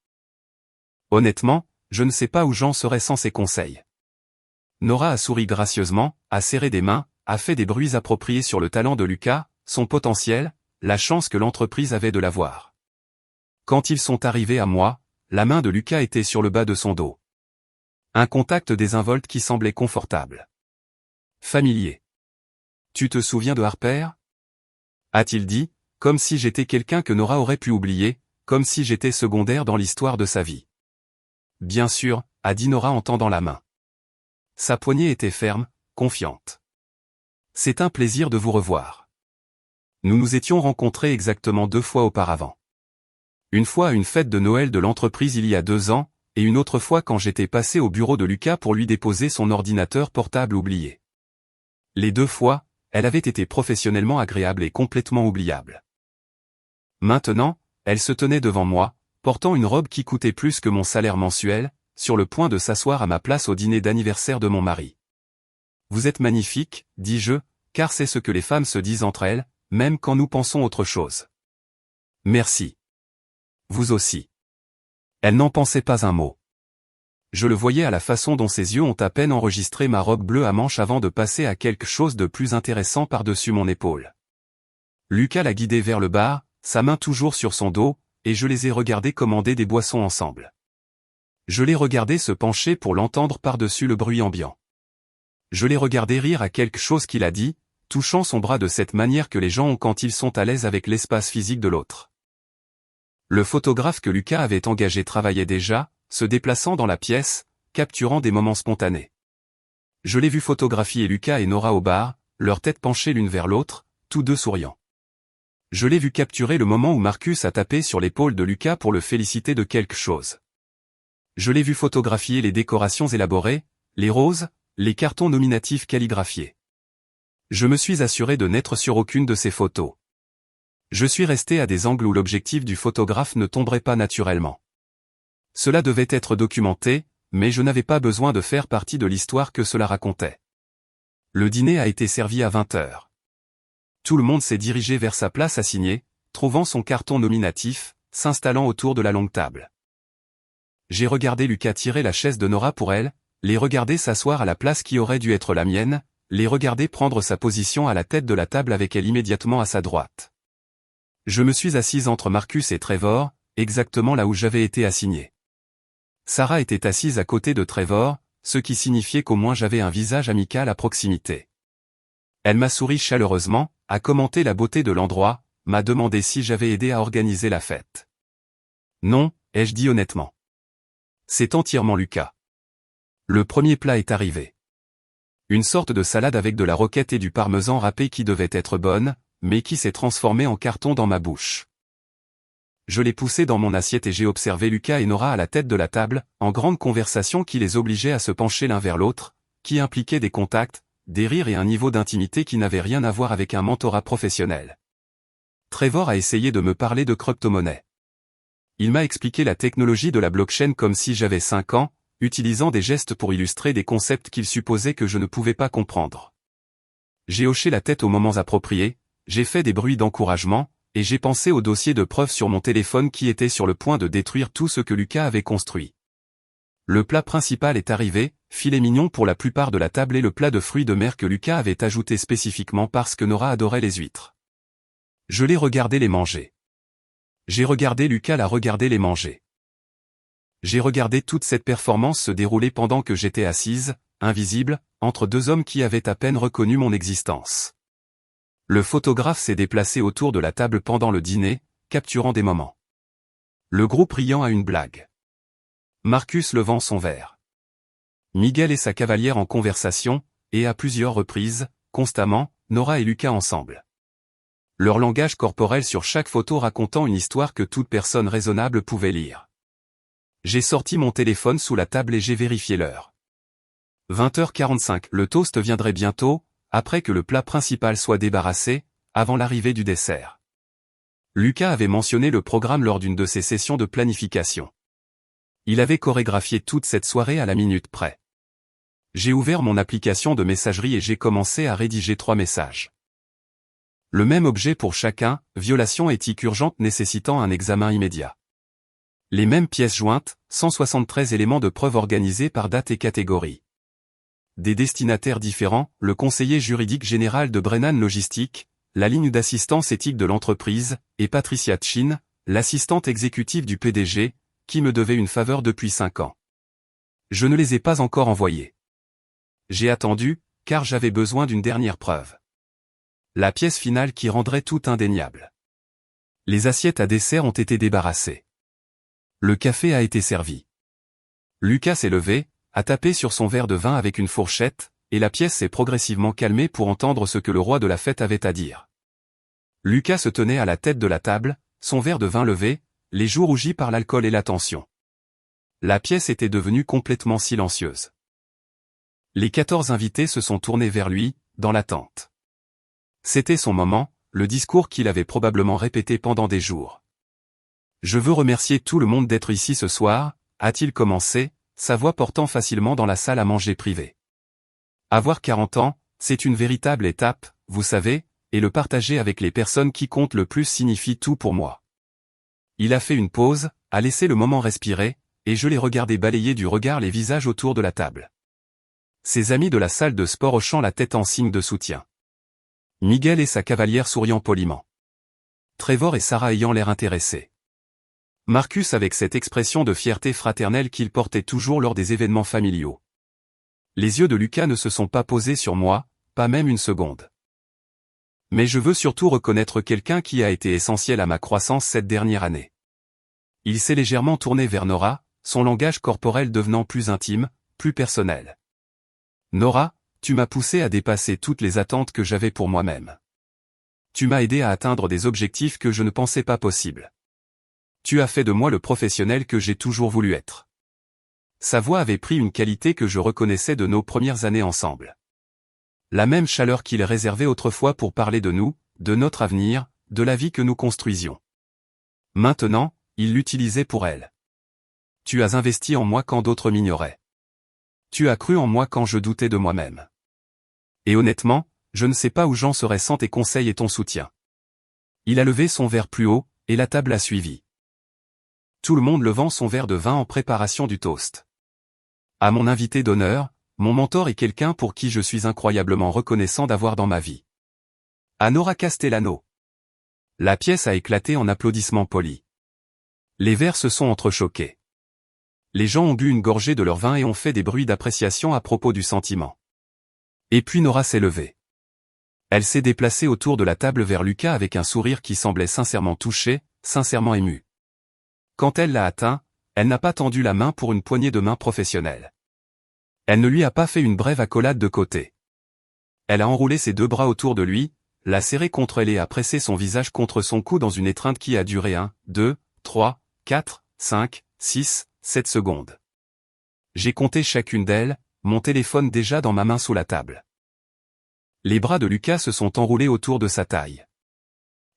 Honnêtement, je ne sais pas où j'en serais sans ses conseils. Nora a souri gracieusement, a serré des mains, a fait des bruits appropriés sur le talent de Lucas, son potentiel, la chance que l'entreprise avait de l'avoir. Quand ils sont arrivés à moi, la main de Lucas était sur le bas de son dos. Un contact désinvolte qui semblait confortable. Familier. Tu te souviens de Harper? A-t-il dit, comme si j'étais quelqu'un que Nora aurait pu oublier, comme si j'étais secondaire dans l'histoire de sa vie. Bien sûr, a dit Nora en tendant la main. Sa poignée était ferme, confiante. C'est un plaisir de vous revoir. Nous nous étions rencontrés exactement 2 fois auparavant. Une fois à une fête de Noël de l'entreprise il y a 2 ans, et une autre fois quand j'étais passé au bureau de Lucas pour lui déposer son ordinateur portable oublié. Les 2 fois, elle avait été professionnellement agréable et complètement oubliable. Maintenant, elle se tenait devant moi, portant une robe qui coûtait plus que mon salaire mensuel, sur le point de s'asseoir à ma place au dîner d'anniversaire de mon mari. Vous êtes magnifique, dis-je, car c'est ce que les femmes se disent entre elles, même quand nous pensons autre chose. Merci. Vous aussi. Elle n'en pensait pas un mot. Je le voyais à la façon dont ses yeux ont à peine enregistré ma robe bleue à manches avant de passer à quelque chose de plus intéressant par-dessus mon épaule. Lucas l'a guidée vers le bar, sa main toujours sur son dos, et je les ai regardés commander des boissons ensemble. Je l'ai regardé se pencher pour l'entendre par-dessus le bruit ambiant. Je l'ai regardé rire à quelque chose qu'il a dit, touchant son bras de cette manière que les gens ont quand ils sont à l'aise avec l'espace physique de l'autre. Le photographe que Lucas avait engagé travaillait déjà, se déplaçant dans la pièce, capturant des moments spontanés. Je l'ai vu photographier Lucas et Nora au bar, leurs têtes penchées l'une vers l'autre, tous deux souriant. Je l'ai vu capturer le moment où Marcus a tapé sur l'épaule de Lucas pour le féliciter de quelque chose. Je l'ai vu photographier les décorations élaborées, les roses, les cartons nominatifs calligraphiés. Je me suis assuré de n'être sur aucune de ces photos. Je suis resté à des angles où l'objectif du photographe ne tomberait pas naturellement. Cela devait être documenté, mais je n'avais pas besoin de faire partie de l'histoire que cela racontait. Le dîner a été servi à 20h. Tout le monde s'est dirigé vers sa place assignée, trouvant son carton nominatif, s'installant autour de la longue table. J'ai regardé Lucas tirer la chaise de Nora pour elle, les regarder s'asseoir à la place qui aurait dû être la mienne, les regarder prendre sa position à la tête de la table avec elle immédiatement à sa droite. Je me suis assise entre Marcus et Trevor, exactement là où j'avais été assigné. Sarah était assise à côté de Trevor, ce qui signifiait qu'au moins j'avais un visage amical à proximité. Elle m'a souri chaleureusement, a commenté la beauté de l'endroit, m'a demandé si j'avais aidé à organiser la fête. Non, ai-je dit honnêtement. C'est entièrement Lucas. Le premier plat est arrivé. Une sorte de salade avec de la roquette et du parmesan râpé qui devait être bonne, mais qui s'est transformé en carton dans ma bouche. Je l'ai poussé dans mon assiette et j'ai observé Lucas et Nora à la tête de la table, en grande conversation qui les obligeait à se pencher l'un vers l'autre, qui impliquait des contacts, des rires et un niveau d'intimité qui n'avait rien à voir avec un mentorat professionnel. Trevor a essayé de me parler de crypto-monnaie. Il m'a expliqué la technologie de la blockchain comme si j'avais 5 ans, utilisant des gestes pour illustrer des concepts qu'il supposait que je ne pouvais pas comprendre. J'ai hoché la tête aux moments appropriés, j'ai fait des bruits d'encouragement, et j'ai pensé au dossier de preuves sur mon téléphone qui était sur le point de détruire tout ce que Lucas avait construit. Le plat principal est arrivé, filet mignon pour la plupart de la table et le plat de fruits de mer que Lucas avait ajouté spécifiquement parce que Nora adorait les huîtres. Je l'ai regardé les manger. J'ai regardé Lucas la regarder les manger. J'ai regardé toute cette performance se dérouler pendant que j'étais assise, invisible, entre deux hommes qui avaient à peine reconnu mon existence. Le photographe s'est déplacé autour de la table pendant le dîner, capturant des moments. Le groupe riant à une blague. Marcus levant son verre. Miguel et sa cavalière en conversation, et à plusieurs reprises, constamment, Nora et Lucas ensemble. Leur langage corporel sur chaque photo racontant une histoire que toute personne raisonnable pouvait lire. J'ai sorti mon téléphone sous la table et j'ai vérifié l'heure. 20h45, le toast viendrait bientôt, après que le plat principal soit débarrassé, avant l'arrivée du dessert. Lucas avait mentionné le programme lors d'une de ses sessions de planification. Il avait chorégraphié toute cette soirée à la minute près. J'ai ouvert mon application de messagerie et j'ai commencé à rédiger 3 messages. Le même objet pour chacun, violation éthique urgente nécessitant un examen immédiat. Les mêmes pièces jointes, 173 éléments de preuve organisés par date et catégorie. Des destinataires différents, le conseiller juridique général de Brennan Logistique, la ligne d'assistance éthique de l'entreprise, et Patricia Chin, l'assistante exécutive du PDG, qui me devait une faveur depuis 5 ans. Je ne les ai pas encore envoyés. J'ai attendu, car j'avais besoin d'une dernière preuve. La pièce finale qui rendrait tout indéniable. Les assiettes à dessert ont été débarrassées. Le café a été servi. Lucas s'est levé, a tapé sur son verre de vin avec une fourchette, et la pièce s'est progressivement calmée pour entendre ce que le roi de la fête avait à dire. Lucas se tenait à la tête de la table, son verre de vin levé, les joues rougies par l'alcool et la tension. La pièce était devenue complètement silencieuse. Les 14 invités se sont tournés vers lui, dans l'attente. C'était son moment, le discours qu'il avait probablement répété pendant des jours. « Je veux remercier tout le monde d'être ici ce soir », a-t-il commencé, sa voix portant facilement dans la salle à manger privée. Avoir 40 ans, c'est une véritable étape, vous savez, et le partager avec les personnes qui comptent le plus signifie tout pour moi. Il a fait une pause, a laissé le moment respirer, et je l'ai regardé balayer du regard les visages autour de la table. Ses amis de la salle de sport hochant la tête en signe de soutien. Miguel et sa cavalière souriant poliment. Trevor et Sarah ayant l'air intéressés. Marcus avec cette expression de fierté fraternelle qu'il portait toujours lors des événements familiaux. Les yeux de Lucas ne se sont pas posés sur moi, pas même une seconde. Mais je veux surtout reconnaître quelqu'un qui a été essentiel à ma croissance cette dernière année. Il s'est légèrement tourné vers Nora, son langage corporel devenant plus intime, plus personnel. Nora, tu m'as poussé à dépasser toutes les attentes que j'avais pour moi-même. Tu m'as aidé à atteindre des objectifs que je ne pensais pas possibles. Tu as fait de moi le professionnel que j'ai toujours voulu être. Sa voix avait pris une qualité que je reconnaissais de nos premières années ensemble. La même chaleur qu'il réservait autrefois pour parler de nous, de notre avenir, de la vie que nous construisions. Maintenant, il l'utilisait pour elle. Tu as investi en moi quand d'autres m'ignoraient. Tu as cru en moi quand je doutais de moi-même. Et honnêtement, je ne sais pas où j'en serais sans tes conseils et ton soutien. Il a levé son verre plus haut, et la table a suivi. Tout le monde levant son verre de vin en préparation du toast. À mon invité d'honneur, mon mentor et quelqu'un pour qui je suis incroyablement reconnaissant d'avoir dans ma vie. À Nora Castellano. La pièce a éclaté en applaudissements polis. Les verres se sont entrechoqués. Les gens ont bu une gorgée de leur vin et ont fait des bruits d'appréciation à propos du sentiment. Et puis Nora s'est levée. Elle s'est déplacée autour de la table vers Lucas avec un sourire qui semblait sincèrement touché, sincèrement ému. Quand elle l'a atteint, elle n'a pas tendu la main pour une poignée de main professionnelle. Elle ne lui a pas fait une brève accolade de côté. Elle a enroulé ses 2 bras autour de lui, l'a serrée contre elle et a pressé son visage contre son cou dans une étreinte qui a duré 1, 2, 3, 4, 5, 6, 7 secondes. J'ai compté chacune d'elles, mon téléphone déjà dans ma main sous la table. Les bras de Lucas se sont enroulés autour de sa taille.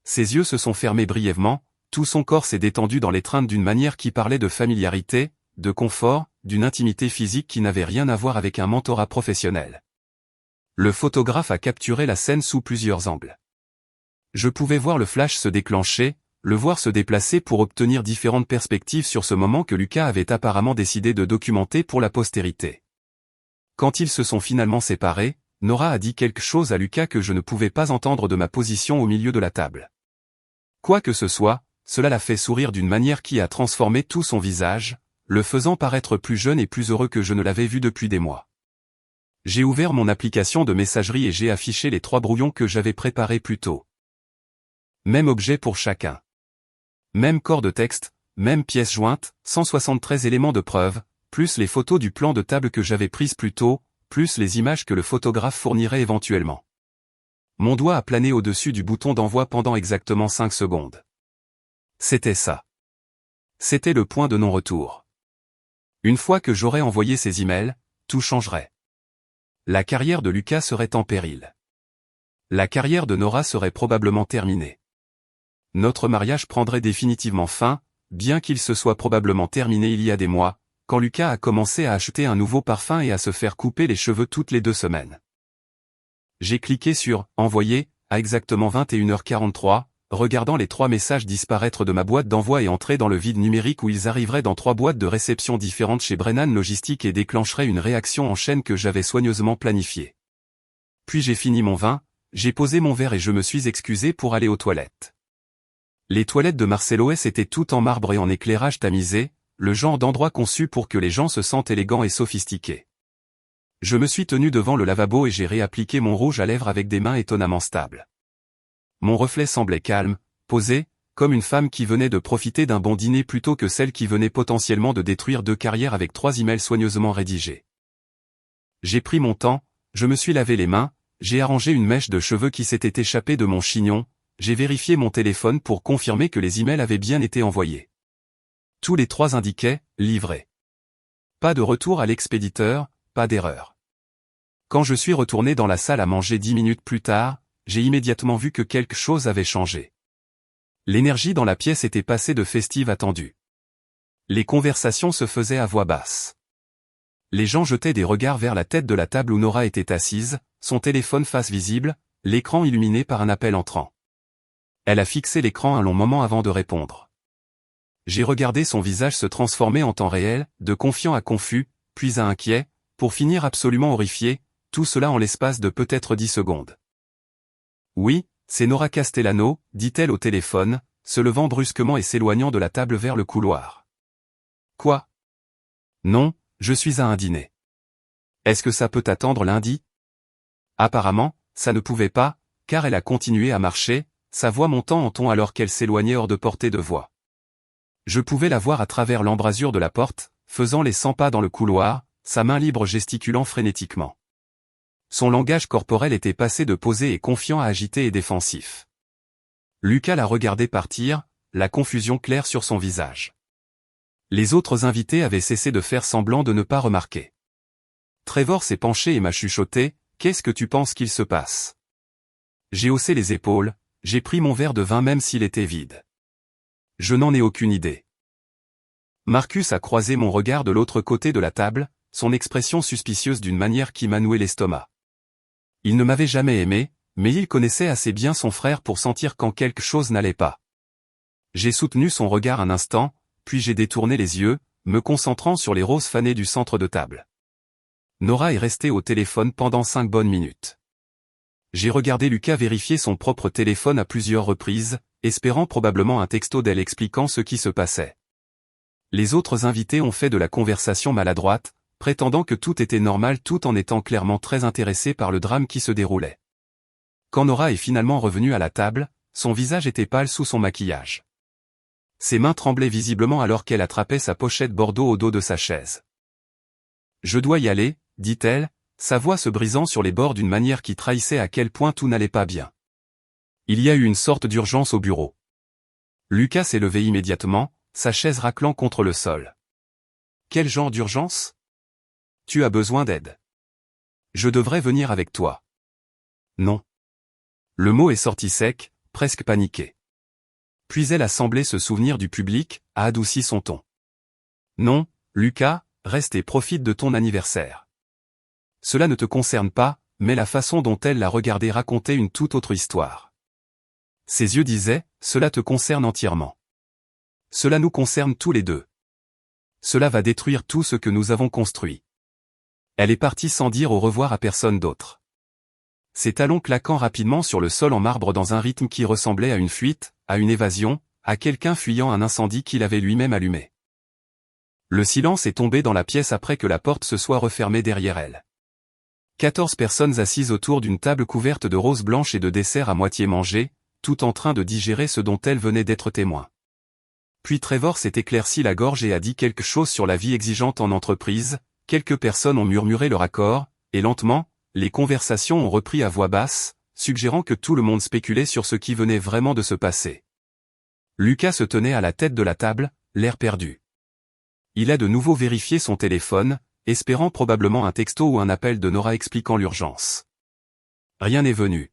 Ses yeux se sont fermés brièvement, tout son corps s'est détendu dans l'étreinte d'une manière qui parlait de familiarité, de confort, d'une intimité physique qui n'avait rien à voir avec un mentorat professionnel. Le photographe a capturé la scène sous plusieurs angles. Je pouvais voir le flash se déclencher, le voir se déplacer pour obtenir différentes perspectives sur ce moment que Lucas avait apparemment décidé de documenter pour la postérité. Quand ils se sont finalement séparés, Nora a dit quelque chose à Lucas que je ne pouvais pas entendre de ma position au milieu de la table. Quoi que ce soit, cela l'a fait sourire d'une manière qui a transformé tout son visage, le faisant paraître plus jeune et plus heureux que je ne l'avais vu depuis des mois. J'ai ouvert mon application de messagerie et j'ai affiché les 3 brouillons que j'avais préparés plus tôt. Même objet pour chacun. Même corps de texte, même pièce jointe, 173 éléments de preuve, plus les photos du plan de table que j'avais prises plus tôt, plus les images que le photographe fournirait éventuellement. Mon doigt a plané au-dessus du bouton d'envoi pendant exactement 5 secondes. C'était ça. C'était le point de non-retour. Une fois que j'aurais envoyé ces emails, tout changerait. La carrière de Lucas serait en péril. La carrière de Nora serait probablement terminée. Notre mariage prendrait définitivement fin, bien qu'il se soit probablement terminé il y a des mois, quand Lucas a commencé à acheter un nouveau parfum et à se faire couper les cheveux toutes les 2 semaines. J'ai cliqué sur « Envoyer » à exactement 21h43, regardant les 3 messages disparaître de ma boîte d'envoi et entrer dans le vide numérique où ils arriveraient dans 3 boîtes de réception différentes chez Brennan Logistique et déclencheraient une réaction en chaîne que j'avais soigneusement planifiée. Puis j'ai fini mon vin, j'ai posé mon verre et je me suis excusé pour aller aux toilettes. Les toilettes de Marcelo S étaient toutes en marbre et en éclairage tamisé, le genre d'endroit conçu pour que les gens se sentent élégants et sophistiqués. Je me suis tenu devant le lavabo et j'ai réappliqué mon rouge à lèvres avec des mains étonnamment stables. Mon reflet semblait calme, posé, comme une femme qui venait de profiter d'un bon dîner plutôt que celle qui venait potentiellement de détruire 2 carrières avec 3 emails soigneusement rédigés. J'ai pris mon temps, je me suis lavé les mains, j'ai arrangé une mèche de cheveux qui s'était échappée de mon chignon, j'ai vérifié mon téléphone pour confirmer que les emails avaient bien été envoyés. Tous les 3 indiquaient « livré ». Pas de retour à l'expéditeur, pas d'erreur. Quand je suis retourné dans la salle à manger 10 minutes plus tard, j'ai immédiatement vu que quelque chose avait changé. L'énergie dans la pièce était passée de festive à tendue. Les conversations se faisaient à voix basse. Les gens jetaient des regards vers la tête de la table où Nora était assise, son téléphone face visible, l'écran illuminé par un appel entrant. Elle a fixé l'écran un long moment avant de répondre. J'ai regardé son visage se transformer en temps réel, de confiant à confus, puis à inquiet, pour finir absolument horrifié, tout cela en l'espace de peut-être 10 secondes. « Oui, c'est Nora Castellano », dit-elle au téléphone, se levant brusquement et s'éloignant de la table vers le couloir. « Quoi ? » ?»« Non, je suis à un dîner. »« Est-ce que ça peut attendre lundi ?» Apparemment, ça ne pouvait pas, car elle a continué à marcher, sa voix montant en ton alors qu'elle s'éloignait hors de portée de voix. Je pouvais la voir à travers l'embrasure de la porte, faisant les 100 pas dans le couloir, sa main libre gesticulant frénétiquement. Son langage corporel était passé de posé et confiant à agité et défensif. Lucas l'a regardé partir, la confusion claire sur son visage. Les autres invités avaient cessé de faire semblant de ne pas remarquer. Trevor s'est penché et m'a chuchoté « Qu'est-ce que tu penses qu'il se passe ?» J'ai haussé les épaules, j'ai pris mon verre de vin même s'il était vide. Je n'en ai aucune idée. Marcus a croisé mon regard de l'autre côté de la table, son expression suspicieuse d'une manière qui m'a noué l'estomac. Il ne m'avait jamais aimé, mais il connaissait assez bien son frère pour sentir quand quelque chose n'allait pas. J'ai soutenu son regard un instant, puis j'ai détourné les yeux, me concentrant sur les roses fanées du centre de table. Nora est restée au téléphone pendant 5 bonnes minutes. J'ai regardé Lucas vérifier son propre téléphone à plusieurs reprises, espérant probablement un texto d'elle expliquant ce qui se passait. Les autres invités ont fait de la conversation maladroite, prétendant que tout était normal tout en étant clairement très intéressés par le drame qui se déroulait. Quand Nora est finalement revenue à la table, son visage était pâle sous son maquillage. Ses mains tremblaient visiblement alors qu'elle attrapait sa pochette bordeaux au dos de sa chaise. « Je dois y aller », dit-elle, sa voix se brisant sur les bords d'une manière qui trahissait à quel point tout n'allait pas bien. Il y a eu une sorte d'urgence au bureau. Lucas s'est levé immédiatement, sa chaise raclant contre le sol. Quel genre d'urgence? Tu as besoin d'aide. Je devrais venir avec toi. Non. Le mot est sorti sec, presque paniqué. Puis elle a semblé se souvenir du public, a adouci son ton. Non, Lucas, reste et profite de ton anniversaire. Cela ne te concerne pas, mais la façon dont elle l'a regardé racontait une toute autre histoire. Ses yeux disaient, cela te concerne entièrement. Cela nous concerne tous les deux. Cela va détruire tout ce que nous avons construit. Elle est partie sans dire au revoir à personne d'autre. Ses talons claquant rapidement sur le sol en marbre dans un rythme qui ressemblait à une fuite, à une évasion, à quelqu'un fuyant un incendie qu'il avait lui-même allumé. Le silence est tombé dans la pièce après que la porte se soit refermée derrière elle. 14 personnes assises autour d'une table couverte de roses blanches et de desserts à moitié mangés, tout en train de digérer ce dont elles venaient d'être témoins. Puis Trevor s'est éclairci la gorge et a dit quelque chose sur la vie exigeante en entreprise, quelques personnes ont murmuré leur accord, et lentement, les conversations ont repris à voix basse, suggérant que tout le monde spéculait sur ce qui venait vraiment de se passer. Lucas se tenait à la tête de la table, l'air perdu. Il a de nouveau vérifié son téléphone, espérant probablement un texto ou un appel de Nora expliquant l'urgence. Rien n'est venu.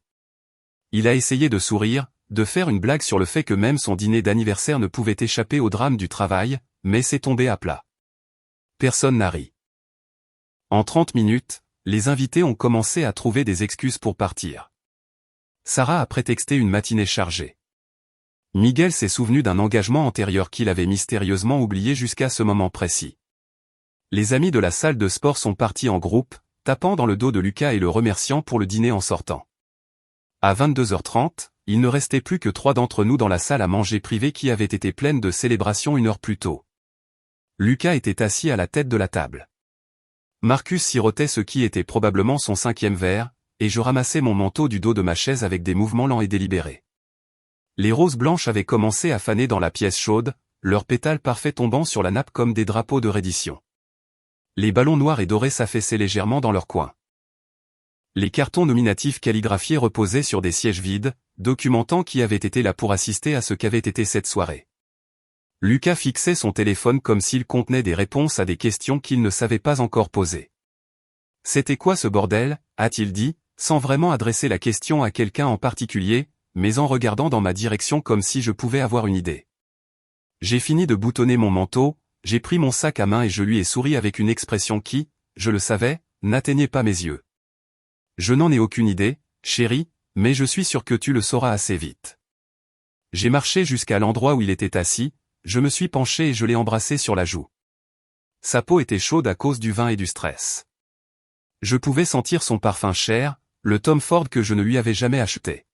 Il a essayé de sourire, de faire une blague sur le fait que même son dîner d'anniversaire ne pouvait échapper au drame du travail, mais c'est tombé à plat. Personne n'a ri. En 30 minutes, les invités ont commencé à trouver des excuses pour partir. Sarah a prétexté une matinée chargée. Miguel s'est souvenu d'un engagement antérieur qu'il avait mystérieusement oublié jusqu'à ce moment précis. Les amis de la salle de sport sont partis en groupe, tapant dans le dos de Lucas et le remerciant pour le dîner en sortant. À 22h30, il ne restait plus que 3 d'entre nous dans la salle à manger privée qui avait été pleine de célébrations une heure plus tôt. Lucas était assis à la tête de la table. Marcus sirotait ce qui était probablement son 5e verre, et je ramassais mon manteau du dos de ma chaise avec des mouvements lents et délibérés. Les roses blanches avaient commencé à faner dans la pièce chaude, leurs pétales parfaits tombant sur la nappe comme des drapeaux de reddition. Les ballons noirs et dorés s'affaissaient légèrement dans leur coin. Les cartons nominatifs calligraphiés reposaient sur des sièges vides, documentant qui avait été là pour assister à ce qu'avait été cette soirée. Lucas fixait son téléphone comme s'il contenait des réponses à des questions qu'il ne savait pas encore poser. « C'était quoi ce bordel ?» a-t-il dit, sans vraiment adresser la question à quelqu'un en particulier, mais en regardant dans ma direction comme si je pouvais avoir une idée. J'ai fini de boutonner mon manteau, j'ai pris mon sac à main et je lui ai souri avec une expression qui, je le savais, n'atteignait pas mes yeux. Je n'en ai aucune idée, chérie, mais je suis sûr que tu le sauras assez vite. J'ai marché jusqu'à l'endroit où il était assis, je me suis penché et je l'ai embrassé sur la joue. Sa peau était chaude à cause du vin et du stress. Je pouvais sentir son parfum cher, le Tom Ford que je ne lui avais jamais acheté.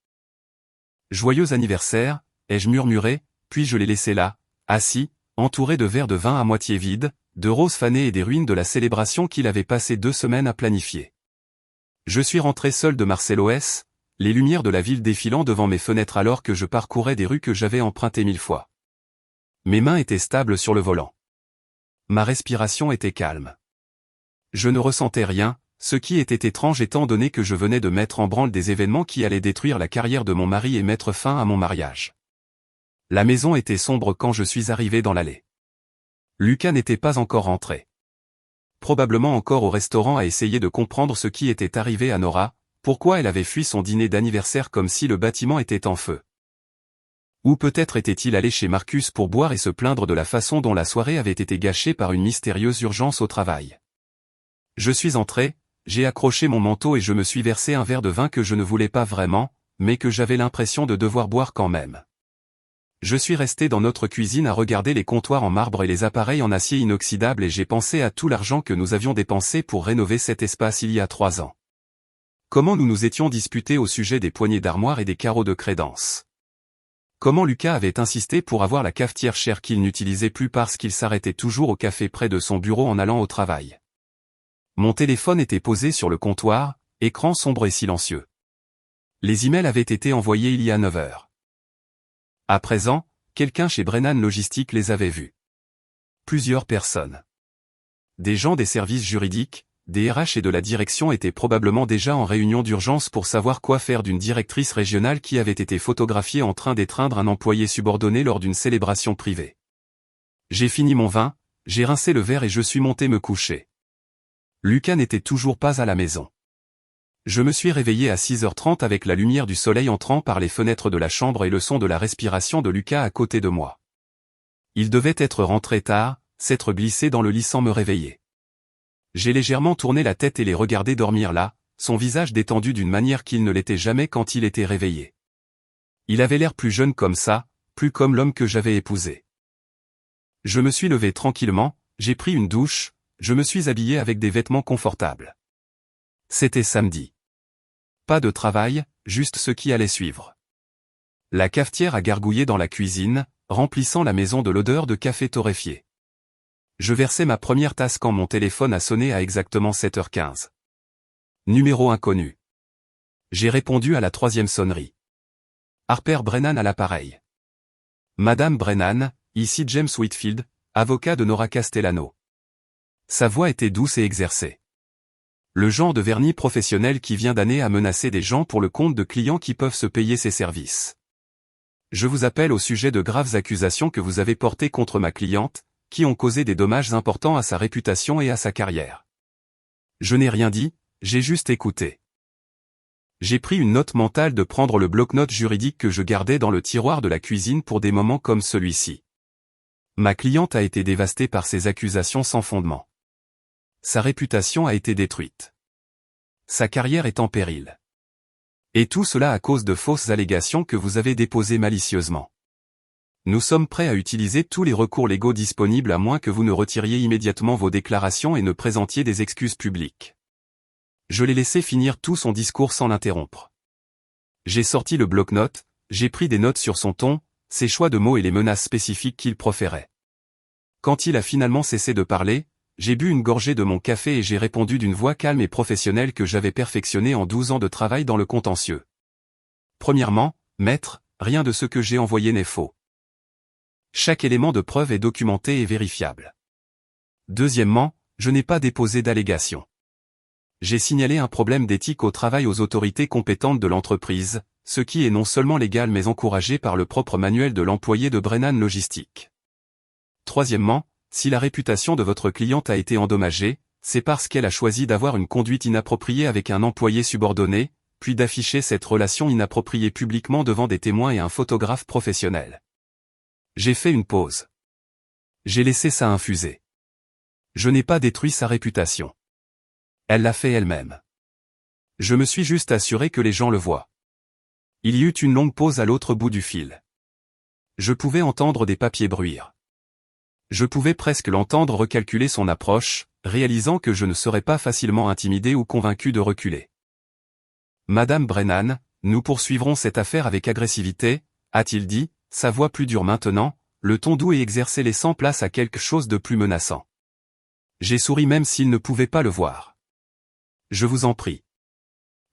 Joyeux anniversaire, ai-je murmuré, puis je l'ai laissé là, assis, entouré de verres de vin à moitié vides, de roses fanées et des ruines de la célébration qu'il avait passé 2 semaines à planifier. Je suis rentré seul de Marseille, les lumières de la ville défilant devant mes fenêtres alors que je parcourais des rues que j'avais empruntées 1000 fois. Mes mains étaient stables sur le volant. Ma respiration était calme. Je ne ressentais rien, ce qui était étrange étant donné que je venais de mettre en branle des événements qui allaient détruire la carrière de mon mari et mettre fin à mon mariage. La maison était sombre quand je suis arrivé dans l'allée. Lucas n'était pas encore rentré. Probablement encore au restaurant à essayer de comprendre ce qui était arrivé à Nora, pourquoi elle avait fui son dîner d'anniversaire comme si le bâtiment était en feu. Ou peut-être était-il allé chez Marcus pour boire et se plaindre de la façon dont la soirée avait été gâchée par une mystérieuse urgence au travail. Je suis entré, j'ai accroché mon manteau et je me suis versé un verre de vin que je ne voulais pas vraiment, mais que j'avais l'impression de devoir boire quand même. Je suis resté dans notre cuisine à regarder les comptoirs en marbre et les appareils en acier inoxydable et j'ai pensé à tout l'argent que nous avions dépensé pour rénover cet espace il y a 3 ans. Comment nous nous étions disputés au sujet des poignées d'armoire et des carreaux de crédence. Comment Lucas avait insisté pour avoir la cafetière chère qu'il n'utilisait plus parce qu'il s'arrêtait toujours au café près de son bureau en allant au travail. Mon téléphone était posé sur le comptoir, écran sombre et silencieux. Les emails avaient été envoyés il y a 9 heures. À présent, quelqu'un chez Brennan Logistique les avait vus. Plusieurs personnes. Des gens des services juridiques, des RH et de la direction étaient probablement déjà en réunion d'urgence pour savoir quoi faire d'une directrice régionale qui avait été photographiée en train d'étreindre un employé subordonné lors d'une célébration privée. J'ai fini mon vin, j'ai rincé le verre et je suis monté me coucher. Lucas n'était toujours pas à la maison. Je me suis réveillé à 6h30 avec la lumière du soleil entrant par les fenêtres de la chambre et le son de la respiration de Lucas à côté de moi. Il devait être rentré tard, s'être glissé dans le lit sans me réveiller. J'ai légèrement tourné la tête et les regardé dormir là, son visage détendu d'une manière qu'il ne l'était jamais quand il était réveillé. Il avait l'air plus jeune comme ça, plus comme l'homme que j'avais épousé. Je me suis levé tranquillement, j'ai pris une douche, je me suis habillé avec des vêtements confortables. C'était samedi. Pas de travail, juste ce qui allait suivre. La cafetière a gargouillé dans la cuisine, remplissant la maison de l'odeur de café torréfié. Je versais ma première tasse quand mon téléphone a sonné à exactement 7h15. Numéro inconnu. J'ai répondu à la 3e sonnerie. Harper Brennan à l'appareil. Madame Brennan, ici James Whitfield, avocat de Nora Castellano. Sa voix était douce et exercée. Le genre de vernis professionnel qui vient d'années à menacer des gens pour le compte de clients qui peuvent se payer ses services. Je vous appelle au sujet de graves accusations que vous avez portées contre ma cliente, qui ont causé des dommages importants à sa réputation et à sa carrière. Je n'ai rien dit, j'ai juste écouté. J'ai pris une note mentale de prendre le bloc-notes juridique que je gardais dans le tiroir de la cuisine pour des moments comme celui-ci. Ma cliente a été dévastée par ces accusations sans fondement. Sa réputation a été détruite. Sa carrière est en péril. Et tout cela à cause de fausses allégations que vous avez déposées malicieusement. Nous sommes prêts à utiliser tous les recours légaux disponibles à moins que vous ne retiriez immédiatement vos déclarations et ne présentiez des excuses publiques. Je l'ai laissé finir tout son discours sans l'interrompre. J'ai sorti le bloc-notes, j'ai pris des notes sur son ton, ses choix de mots et les menaces spécifiques qu'il proférait. Quand il a finalement cessé de parler, j'ai bu une gorgée de mon café et j'ai répondu d'une voix calme et professionnelle que j'avais perfectionnée en 12 ans de travail dans le contentieux. Premièrement, maître, rien de ce que j'ai envoyé n'est faux. Chaque élément de preuve est documenté et vérifiable. Deuxièmement, je n'ai pas déposé d'allégation. J'ai signalé un problème d'éthique au travail aux autorités compétentes de l'entreprise, ce qui est non seulement légal mais encouragé par le propre manuel de l'employé de Brennan Logistique. Troisièmement, si la réputation de votre cliente a été endommagée, c'est parce qu'elle a choisi d'avoir une conduite inappropriée avec un employé subordonné, puis d'afficher cette relation inappropriée publiquement devant des témoins et un photographe professionnel. J'ai fait une pause. J'ai laissé ça infuser. Je n'ai pas détruit sa réputation. Elle l'a fait elle-même. Je me suis juste assuré que les gens le voient. Il y eut une longue pause à l'autre bout du fil. Je pouvais entendre des papiers bruire. Je pouvais presque l'entendre recalculer son approche, réalisant que je ne serais pas facilement intimidé ou convaincu de reculer. Madame Brennan, nous poursuivrons cette affaire avec agressivité, a-t-il dit, sa voix plus dure maintenant, le ton doux et exercé laissant place à quelque chose de plus menaçant. J'ai souri même s'il ne pouvait pas le voir. Je vous en prie.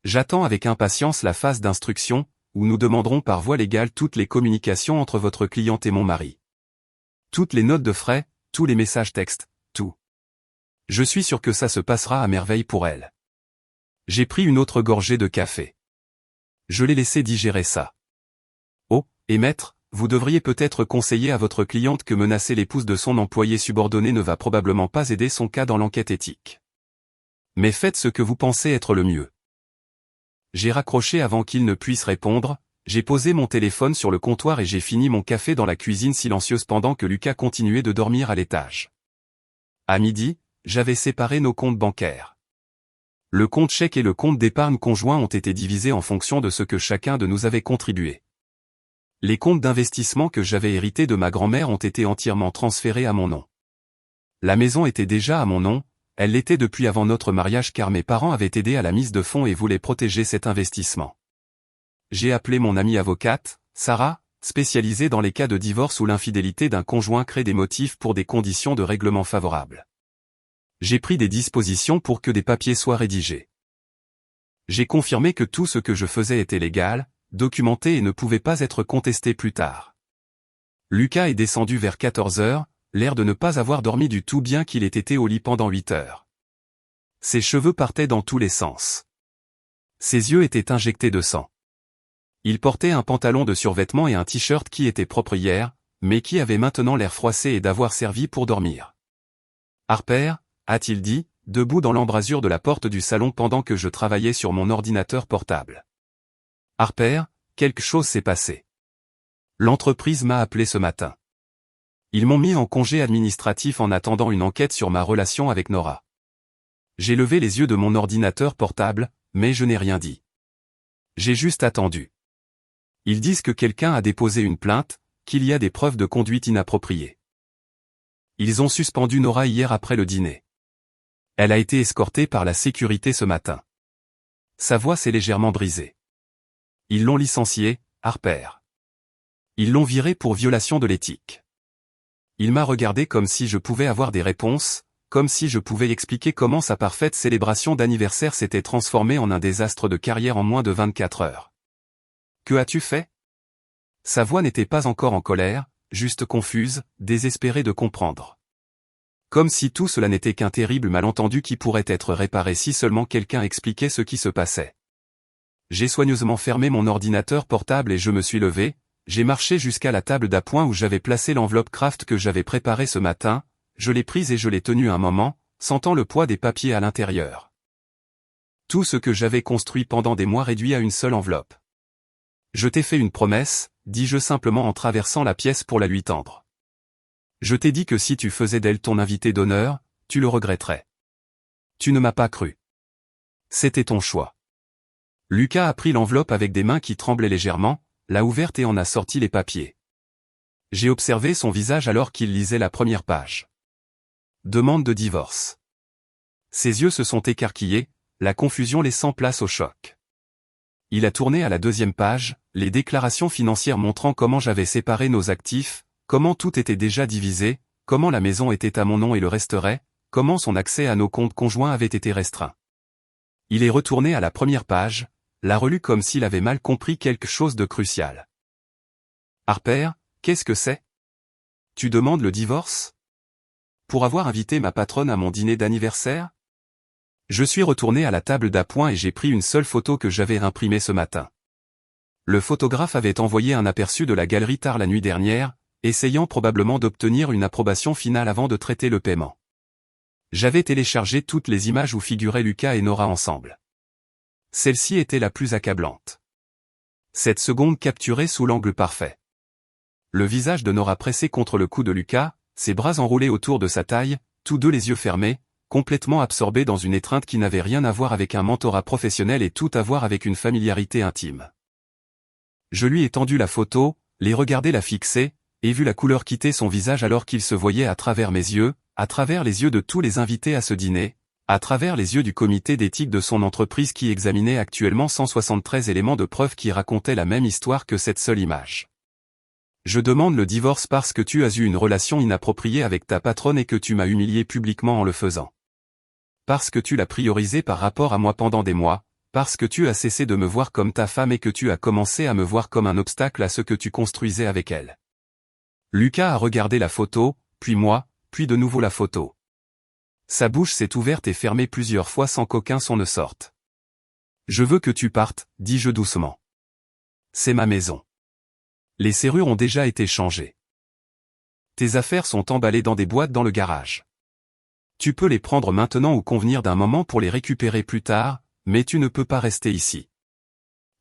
J'attends avec impatience la phase d'instruction, où nous demanderons par voie légale toutes les communications entre votre cliente et mon mari. Toutes les notes de frais, tous les messages textes, tout. Je suis sûr que ça se passera à merveille pour elle. J'ai pris une autre gorgée de café. Je l'ai laissé digérer ça. Oh, et maître, vous devriez peut-être conseiller à votre cliente que menacer l'épouse de son employé subordonné ne va probablement pas aider son cas dans l'enquête éthique. Mais faites ce que vous pensez être le mieux. J'ai raccroché avant qu'il ne puisse répondre, j'ai posé mon téléphone sur le comptoir et j'ai fini mon café dans la cuisine silencieuse pendant que Lucas continuait de dormir à l'étage. À midi, j'avais séparé nos comptes bancaires. Le compte chèque et le compte d'épargne conjoint ont été divisés en fonction de ce que chacun de nous avait contribué. Les comptes d'investissement que j'avais hérités de ma grand-mère ont été entièrement transférés à mon nom. La maison était déjà à mon nom, elle l'était depuis avant notre mariage car mes parents avaient aidé à la mise de fonds et voulaient protéger cet investissement. J'ai appelé mon amie avocate, Sarah, spécialisée dans les cas de divorce où l'infidélité d'un conjoint crée des motifs pour des conditions de règlement favorables. J'ai pris des dispositions pour que des papiers soient rédigés. J'ai confirmé que tout ce que je faisais était légal, documenté et ne pouvait pas être contesté plus tard. Lucas est descendu vers 14h, l'air de ne pas avoir dormi du tout bien qu'il ait été au lit pendant 8 heures. Ses cheveux partaient dans tous les sens. Ses yeux étaient injectés de sang. Il portait un pantalon de survêtement et un t-shirt qui étaient propres hier, mais qui avaient maintenant l'air froissé et d'avoir servi pour dormir. « Harper » a-t-il dit, debout dans l'embrasure de la porte du salon pendant que je travaillais sur mon ordinateur portable. « Harper, quelque chose s'est passé. L'entreprise m'a appelé ce matin. Ils m'ont mis en congé administratif en attendant une enquête sur ma relation avec Nora. » J'ai levé les yeux de mon ordinateur portable, mais je n'ai rien dit. J'ai juste attendu. Ils disent que quelqu'un a déposé une plainte, qu'il y a des preuves de conduite inappropriée. Ils ont suspendu Nora hier après le dîner. Elle a été escortée par la sécurité ce matin. Sa voix s'est légèrement brisée. Ils l'ont licenciée, Harper. Ils l'ont virée pour violation de l'éthique. Il m'a regardé comme si je pouvais avoir des réponses, comme si je pouvais expliquer comment sa parfaite célébration d'anniversaire s'était transformée en un désastre de carrière en moins de 24 heures. Que as-tu fait? Sa voix n'était pas encore en colère, juste confuse, désespérée de comprendre. Comme si tout cela n'était qu'un terrible malentendu qui pourrait être réparé si seulement quelqu'un expliquait ce qui se passait. J'ai soigneusement fermé mon ordinateur portable et je me suis levé, j'ai marché jusqu'à la table d'appoint où j'avais placé l'enveloppe Kraft que j'avais préparée ce matin, je l'ai prise et je l'ai tenue un moment, sentant le poids des papiers à l'intérieur. Tout ce que j'avais construit pendant des mois réduit à une seule enveloppe. Je t'ai fait une promesse, dis-je simplement en traversant la pièce pour la lui tendre. Je t'ai dit que si tu faisais d'elle ton invité d'honneur, tu le regretterais. Tu ne m'as pas cru. C'était ton choix. Lucas a pris l'enveloppe avec des mains qui tremblaient légèrement, l'a ouverte et en a sorti les papiers. J'ai observé son visage alors qu'il lisait la première page. Demande de divorce. Ses yeux se sont écarquillés, la confusion laissant place au choc. Il a tourné à la deuxième page, les déclarations financières montrant comment j'avais séparé nos actifs, comment tout était déjà divisé, comment la maison était à mon nom et le resterait, comment son accès à nos comptes conjoints avait été restreint. Il est retourné à la première page, l'a relu comme s'il avait mal compris quelque chose de crucial. Harper, qu'est-ce que c'est? Tu demandes le divorce? Pour avoir invité ma patronne à mon dîner d'anniversaire? Je suis retourné à la table d'appoint et j'ai pris une seule photo que j'avais imprimée ce matin. Le photographe avait envoyé un aperçu de la galerie tard la nuit dernière, essayant probablement d'obtenir une approbation finale avant de traiter le paiement. J'avais téléchargé toutes les images où figuraient Lucas et Nora ensemble. Celle-ci était la plus accablante. Cette seconde capturée sous l'angle parfait. Le visage de Nora pressé contre le cou de Lucas, ses bras enroulés autour de sa taille, tous deux les yeux fermés, complètement absorbés dans une étreinte qui n'avait rien à voir avec un mentorat professionnel et tout à voir avec une familiarité intime. Je lui ai tendu la photo, l'ai regardé la fixer, et vu la couleur quitter son visage alors qu'il se voyait à travers mes yeux, à travers les yeux de tous les invités à ce dîner, à travers les yeux du comité d'éthique de son entreprise qui examinait actuellement 173 éléments de preuve qui racontaient la même histoire que cette seule image. Je demande le divorce parce que tu as eu une relation inappropriée avec ta patronne et que tu m'as humilié publiquement en le faisant. Parce que tu l'as priorisé par rapport à moi pendant des mois, parce que tu as cessé de me voir comme ta femme et que tu as commencé à me voir comme un obstacle à ce que tu construisais avec elle. Lucas a regardé la photo, puis moi, puis de nouveau la photo. Sa bouche s'est ouverte et fermée plusieurs fois sans qu'aucun son ne sorte. Je veux que tu partes, dis-je doucement. C'est ma maison. Les serrures ont déjà été changées. Tes affaires sont emballées dans des boîtes dans le garage. Tu peux les prendre maintenant ou convenir d'un moment pour les récupérer plus tard, mais tu ne peux pas rester ici.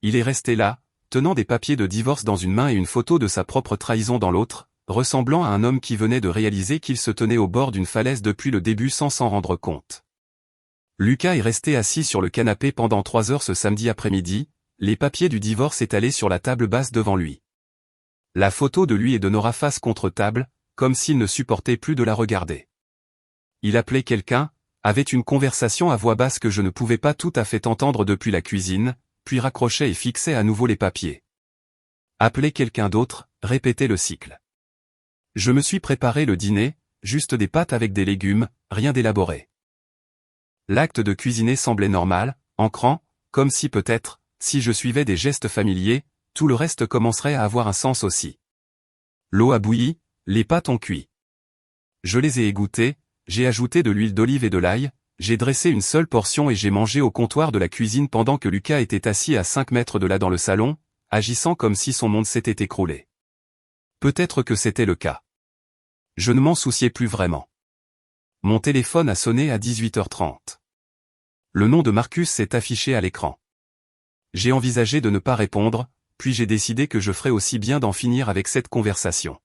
Il est resté là, tenant des papiers de divorce dans une main et une photo de sa propre trahison dans l'autre, ressemblant à un homme qui venait de réaliser qu'il se tenait au bord d'une falaise depuis le début sans s'en rendre compte. Lucas est resté assis sur le canapé pendant 3 heures ce samedi après-midi, les papiers du divorce étalés sur la table basse devant lui. La photo de lui et de Nora face contre table, comme s'il ne supportait plus de la regarder. Il appelait quelqu'un, avait une conversation à voix basse que je ne pouvais pas tout à fait entendre depuis la cuisine, puis raccrochait et fixait à nouveau les papiers. Appeler quelqu'un d'autre, répétait le cycle. Je me suis préparé le dîner, juste des pâtes avec des légumes, rien d'élaboré. L'acte de cuisiner semblait normal, ancrant, comme si peut-être, si je suivais des gestes familiers, tout le reste commencerait à avoir un sens aussi. L'eau a bouilli, les pâtes ont cuit. Je les ai égouttées, j'ai ajouté de l'huile d'olive et de l'ail, J'ai dressé une seule portion et j'ai mangé au comptoir de la cuisine pendant que Lucas était assis à 5 mètres de là dans le salon, agissant comme si son monde s'était écroulé. Peut-être que c'était le cas. Je ne m'en souciais plus vraiment. Mon téléphone a sonné à 18h30. Le nom de Marcus s'est affiché à l'écran. J'ai envisagé de ne pas répondre, puis j'ai décidé que je ferais aussi bien d'en finir avec cette conversation.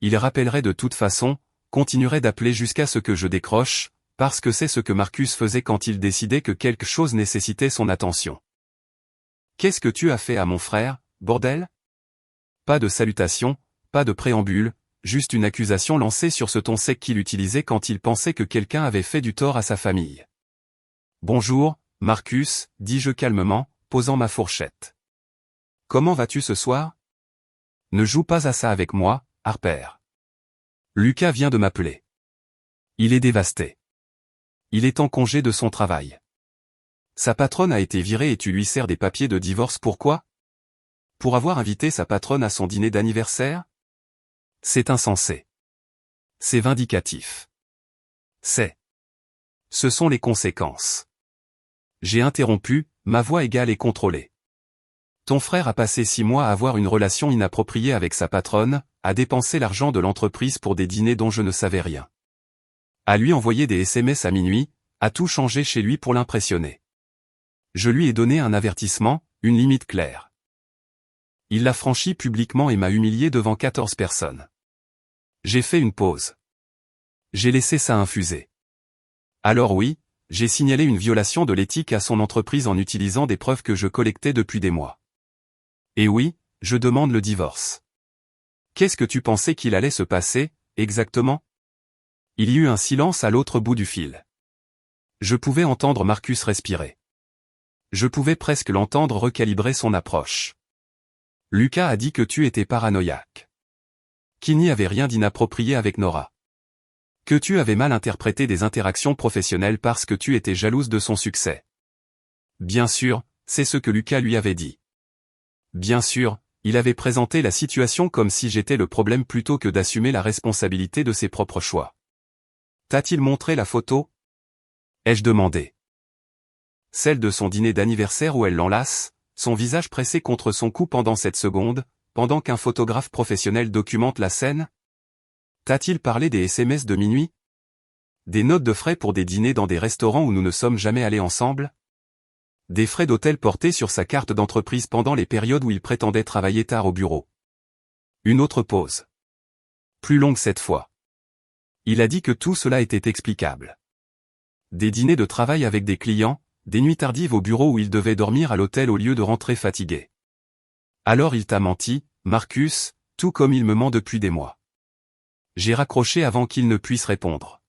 Il rappellerait de toute façon, continuerait d'appeler jusqu'à ce que je décroche, parce que c'est ce que Marcus faisait quand il décidait que quelque chose nécessitait son attention. « Qu'est-ce que tu as fait à mon frère, bordel ?» Pas de salutation, pas de préambule, juste une accusation lancée sur ce ton sec qu'il utilisait quand il pensait que quelqu'un avait fait du tort à sa famille. « Bonjour, Marcus, dis-je calmement, posant ma fourchette. Comment vas-tu ce soir? Ne joue pas à ça avec moi, Harper. Lucas vient de m'appeler. Il est dévasté. Il est en congé de son travail. Sa patronne a été virée et tu lui sers des papiers de divorce pourquoi? Pour avoir invité sa patronne à son dîner d'anniversaire? C'est insensé. C'est vindicatif. Ce sont les conséquences. J'ai interrompu, ma voix égale et contrôlée. Ton frère a passé 6 mois à avoir une relation inappropriée avec sa patronne, à dépenser l'argent de l'entreprise pour des dîners dont je ne savais rien. À lui envoyer des SMS à minuit, à tout changer chez lui pour l'impressionner. Je lui ai donné un avertissement, une limite claire. Il l'a franchi publiquement et m'a humilié devant 14 personnes. J'ai fait une pause. J'ai laissé ça infuser. Alors oui, j'ai signalé une violation de l'éthique à son entreprise en utilisant des preuves que je collectais depuis des mois. Et oui, je demande le divorce. Qu'est-ce que tu pensais qu'il allait se passer, exactement? Il y eut un silence à l'autre bout du fil. Je pouvais entendre Marcus respirer. Je pouvais presque l'entendre recalibrer son approche. Lucas a dit que tu étais paranoïaque. Qu'il n'y avait rien d'inapproprié avec Nora. Que tu avais mal interprété des interactions professionnelles parce que tu étais jalouse de son succès. Bien sûr, c'est ce que Lucas lui avait dit. Bien sûr, il avait présenté la situation comme si j'étais le problème plutôt que d'assumer la responsabilité de ses propres choix. T'a-t-il montré la photo? Ai-je demandé. Celle de son dîner d'anniversaire où elle l'enlace, son visage pressé contre son cou pendant 7 secondes, pendant qu'un photographe professionnel documente la scène? T'a-t-il parlé des SMS de minuit? Des notes de frais pour des dîners dans des restaurants où nous ne sommes jamais allés ensemble? Des frais d'hôtel portés sur sa carte d'entreprise pendant les périodes où il prétendait travailler tard au bureau. Une autre pause. Plus longue cette fois. Il a dit que tout cela était explicable. Des dîners de travail avec des clients, des nuits tardives au bureau où il devait dormir à l'hôtel au lieu de rentrer fatigué. Alors il t'a menti, Marcus, tout comme il me ment depuis des mois. J'ai raccroché avant qu'il ne puisse répondre.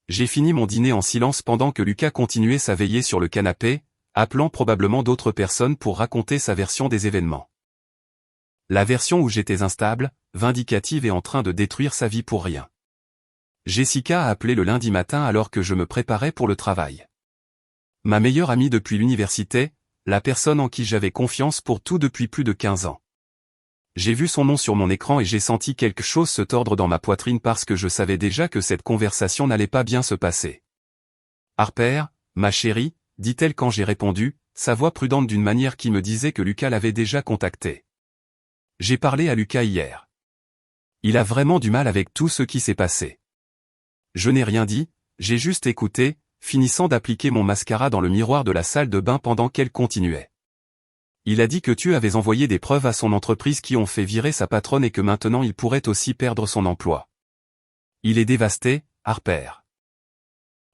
J'ai fini mon dîner en silence pendant que Lucas continuait sa veillée sur le canapé, appelant probablement d'autres personnes pour raconter sa version des événements. La version où j'étais instable, vindicative et en train de détruire sa vie pour rien. Jessica a appelé le lundi matin alors que je me préparais pour le travail. Ma meilleure amie depuis l'université, la personne en qui j'avais confiance pour tout depuis plus de 15 ans. J'ai vu son nom sur mon écran et j'ai senti quelque chose se tordre dans ma poitrine parce que je savais déjà que cette conversation n'allait pas bien se passer. Harper, ma chérie, dit-elle quand j'ai répondu, sa voix prudente d'une manière qui me disait que Lucas l'avait déjà contacté. J'ai parlé à Lucas hier. Il a vraiment du mal avec tout ce qui s'est passé. Je n'ai rien dit, j'ai juste écouté, finissant d'appliquer mon mascara dans le miroir de la salle de bain pendant qu'elle continuait. Il a dit que tu avais envoyé des preuves à son entreprise qui ont fait virer sa patronne et que maintenant il pourrait aussi perdre son emploi. Il est dévasté, Harper.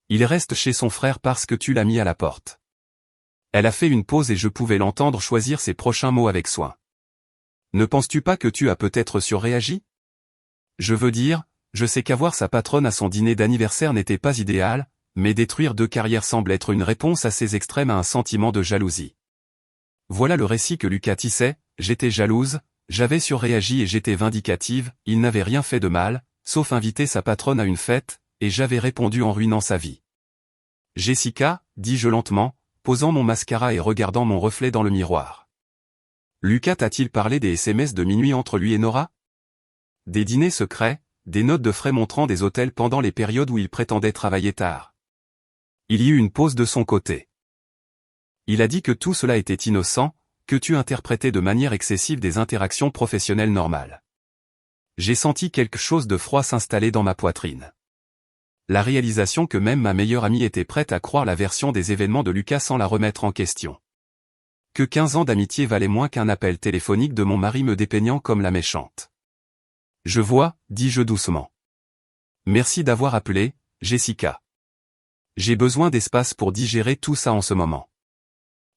Il reste chez son frère parce que tu l'as mis à la porte. Elle a fait une pause et je pouvais l'entendre choisir ses prochains mots avec soin. Ne penses-tu pas que tu as peut-être surréagi? Je veux dire, je sais qu'avoir sa patronne à son dîner d'anniversaire n'était pas idéal, mais détruire 2 carrières semble être une réponse assez extrême à un sentiment de jalousie. Voilà le récit que Lucas tissait, j'étais jalouse, j'avais surréagi et j'étais vindicative, il n'avait rien fait de mal, sauf inviter sa patronne à une fête, et j'avais répondu en ruinant sa vie. Jessica, dis-je lentement, posant mon mascara et regardant mon reflet dans le miroir. Lucas t'a-t-il parlé des SMS de minuit entre lui et Nora? Des dîners secrets, des notes de frais montrant des hôtels pendant les périodes où il prétendait travailler tard. Il y eut une pause de son côté. Il a dit que tout cela était innocent, que tu interprétais de manière excessive des interactions professionnelles normales. J'ai senti quelque chose de froid s'installer dans ma poitrine. La réalisation que même ma meilleure amie était prête à croire la version des événements de Lucas sans la remettre en question. Que 15 ans d'amitié valaient moins qu'un appel téléphonique de mon mari me dépeignant comme la méchante. Je vois, dis-je doucement. Merci d'avoir appelé, Jessica. J'ai besoin d'espace pour digérer tout ça en ce moment.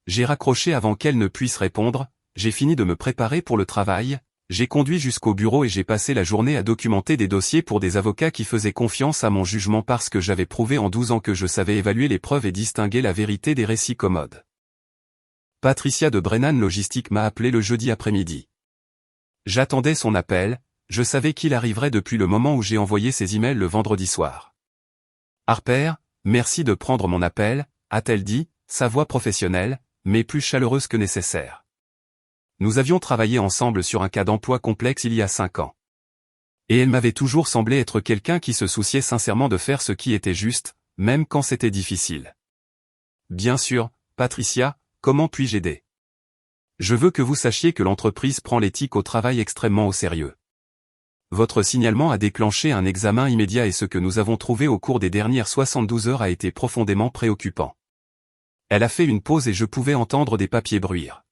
J'ai raccroché avant qu'elle ne puisse répondre, j'ai fini de me préparer pour le travail, j'ai conduit jusqu'au bureau et j'ai passé la journée à documenter des dossiers pour des avocats qui faisaient confiance à mon jugement parce que j'avais prouvé en 12 ans que je savais évaluer les preuves et distinguer la vérité des récits commodes. Patricia de Brennan Logistique m'a appelé le jeudi après-midi. J'attendais son appel, je savais qu'il arriverait depuis le moment où j'ai envoyé ses emails le vendredi soir. Harper, merci de prendre mon appel, a-t-elle dit, sa voix professionnelle, mais plus chaleureuse que nécessaire. Nous avions travaillé ensemble sur un cas d'emploi complexe il y a 5 ans. Et elle m'avait toujours semblé être quelqu'un qui se souciait sincèrement de faire ce qui était juste, même quand c'était difficile. Bien sûr, Patricia, comment puis-je aider? Je veux que vous sachiez que l'entreprise prend l'éthique au travail extrêmement au sérieux. Votre signalement a déclenché un examen immédiat et ce que nous avons trouvé au cours des dernières 72 heures a été profondément préoccupant. Elle a fait une pause et je pouvais entendre des papiers bruire.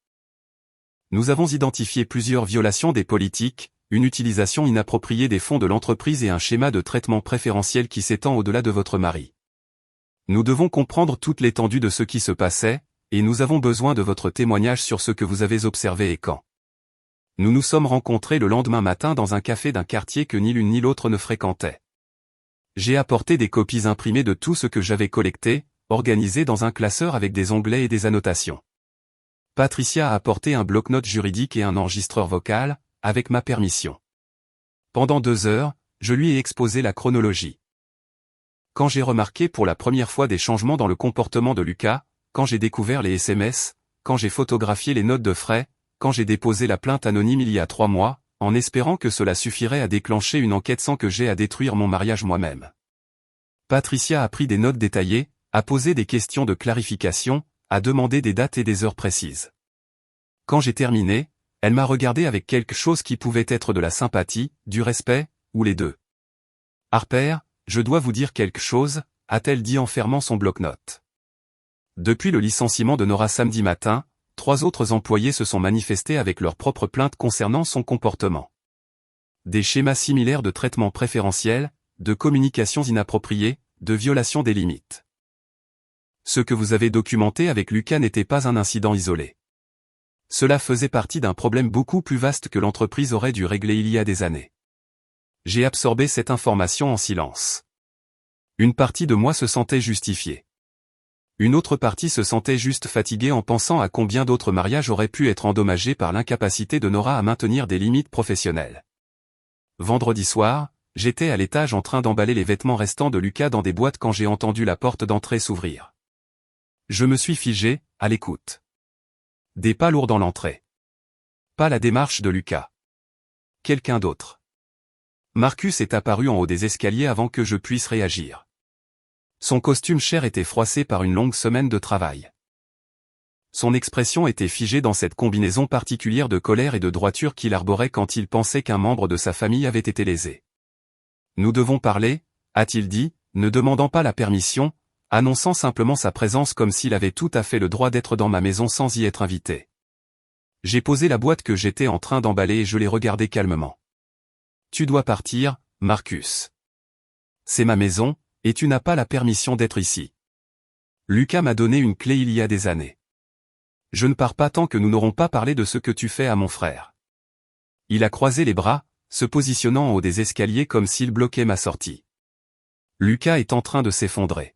Nous avons identifié plusieurs violations des politiques, une utilisation inappropriée des fonds de l'entreprise et un schéma de traitement préférentiel qui s'étend au-delà de votre mari. Nous devons comprendre toute l'étendue de ce qui se passait, et nous avons besoin de votre témoignage sur ce que vous avez observé et quand. Nous nous sommes rencontrés le lendemain matin dans un café d'un quartier que ni l'une ni l'autre ne fréquentait. J'ai apporté des copies imprimées de tout ce que j'avais collecté, organisé dans un classeur avec des onglets et des annotations. Patricia a apporté un bloc-notes juridique et un enregistreur vocal, avec ma permission. Pendant 2 heures, je lui ai exposé la chronologie. Quand j'ai remarqué pour la première fois des changements dans le comportement de Lucas, quand j'ai découvert les SMS, quand j'ai photographié les notes de frais, quand j'ai déposé la plainte anonyme il y a 3 mois, en espérant que cela suffirait à déclencher une enquête sans que j'aie à détruire mon mariage moi-même. Patricia a pris des notes détaillées, a posé des questions de clarification, a demandé des dates et des heures précises. Quand j'ai terminé, elle m'a regardé avec quelque chose qui pouvait être de la sympathie, du respect, ou les deux. Harper, je dois vous dire quelque chose, a-t-elle dit en fermant son bloc-notes. Depuis le licenciement de Nora samedi matin, 3 autres employés se sont manifestés avec leur propre plainte concernant son comportement. Des schémas similaires de traitement préférentiel, de communications inappropriées, de violation des limites. Ce que vous avez documenté avec Lucas n'était pas un incident isolé. Cela faisait partie d'un problème beaucoup plus vaste que l'entreprise aurait dû régler il y a des années. J'ai absorbé cette information en silence. Une partie de moi se sentait justifiée. Une autre partie se sentait juste fatiguée en pensant à combien d'autres mariages auraient pu être endommagés par l'incapacité de Nora à maintenir des limites professionnelles. Vendredi soir, j'étais à l'étage en train d'emballer les vêtements restants de Lucas dans des boîtes quand j'ai entendu la porte d'entrée s'ouvrir. Je me suis figé, à l'écoute. Des pas lourds dans l'entrée. Pas la démarche de Lucas. Quelqu'un d'autre. Marcus est apparu en haut des escaliers avant que je puisse réagir. Son costume cher était froissé par une longue semaine de travail. Son expression était figée dans cette combinaison particulière de colère et de droiture qu'il arborait quand il pensait qu'un membre de sa famille avait été lésé. Nous devons parler, a-t-il dit, ne demandant pas la permission, annonçant simplement sa présence comme s'il avait tout à fait le droit d'être dans ma maison sans y être invité. J'ai posé la boîte que j'étais en train d'emballer et je l'ai regardée calmement. Tu dois partir, Marcus. C'est ma maison, et tu n'as pas la permission d'être ici. Lucas m'a donné une clé il y a des années. Je ne pars pas tant que nous n'aurons pas parlé de ce que tu fais à mon frère. Il a croisé les bras, se positionnant en haut des escaliers comme s'il bloquait ma sortie. Lucas est en train de s'effondrer.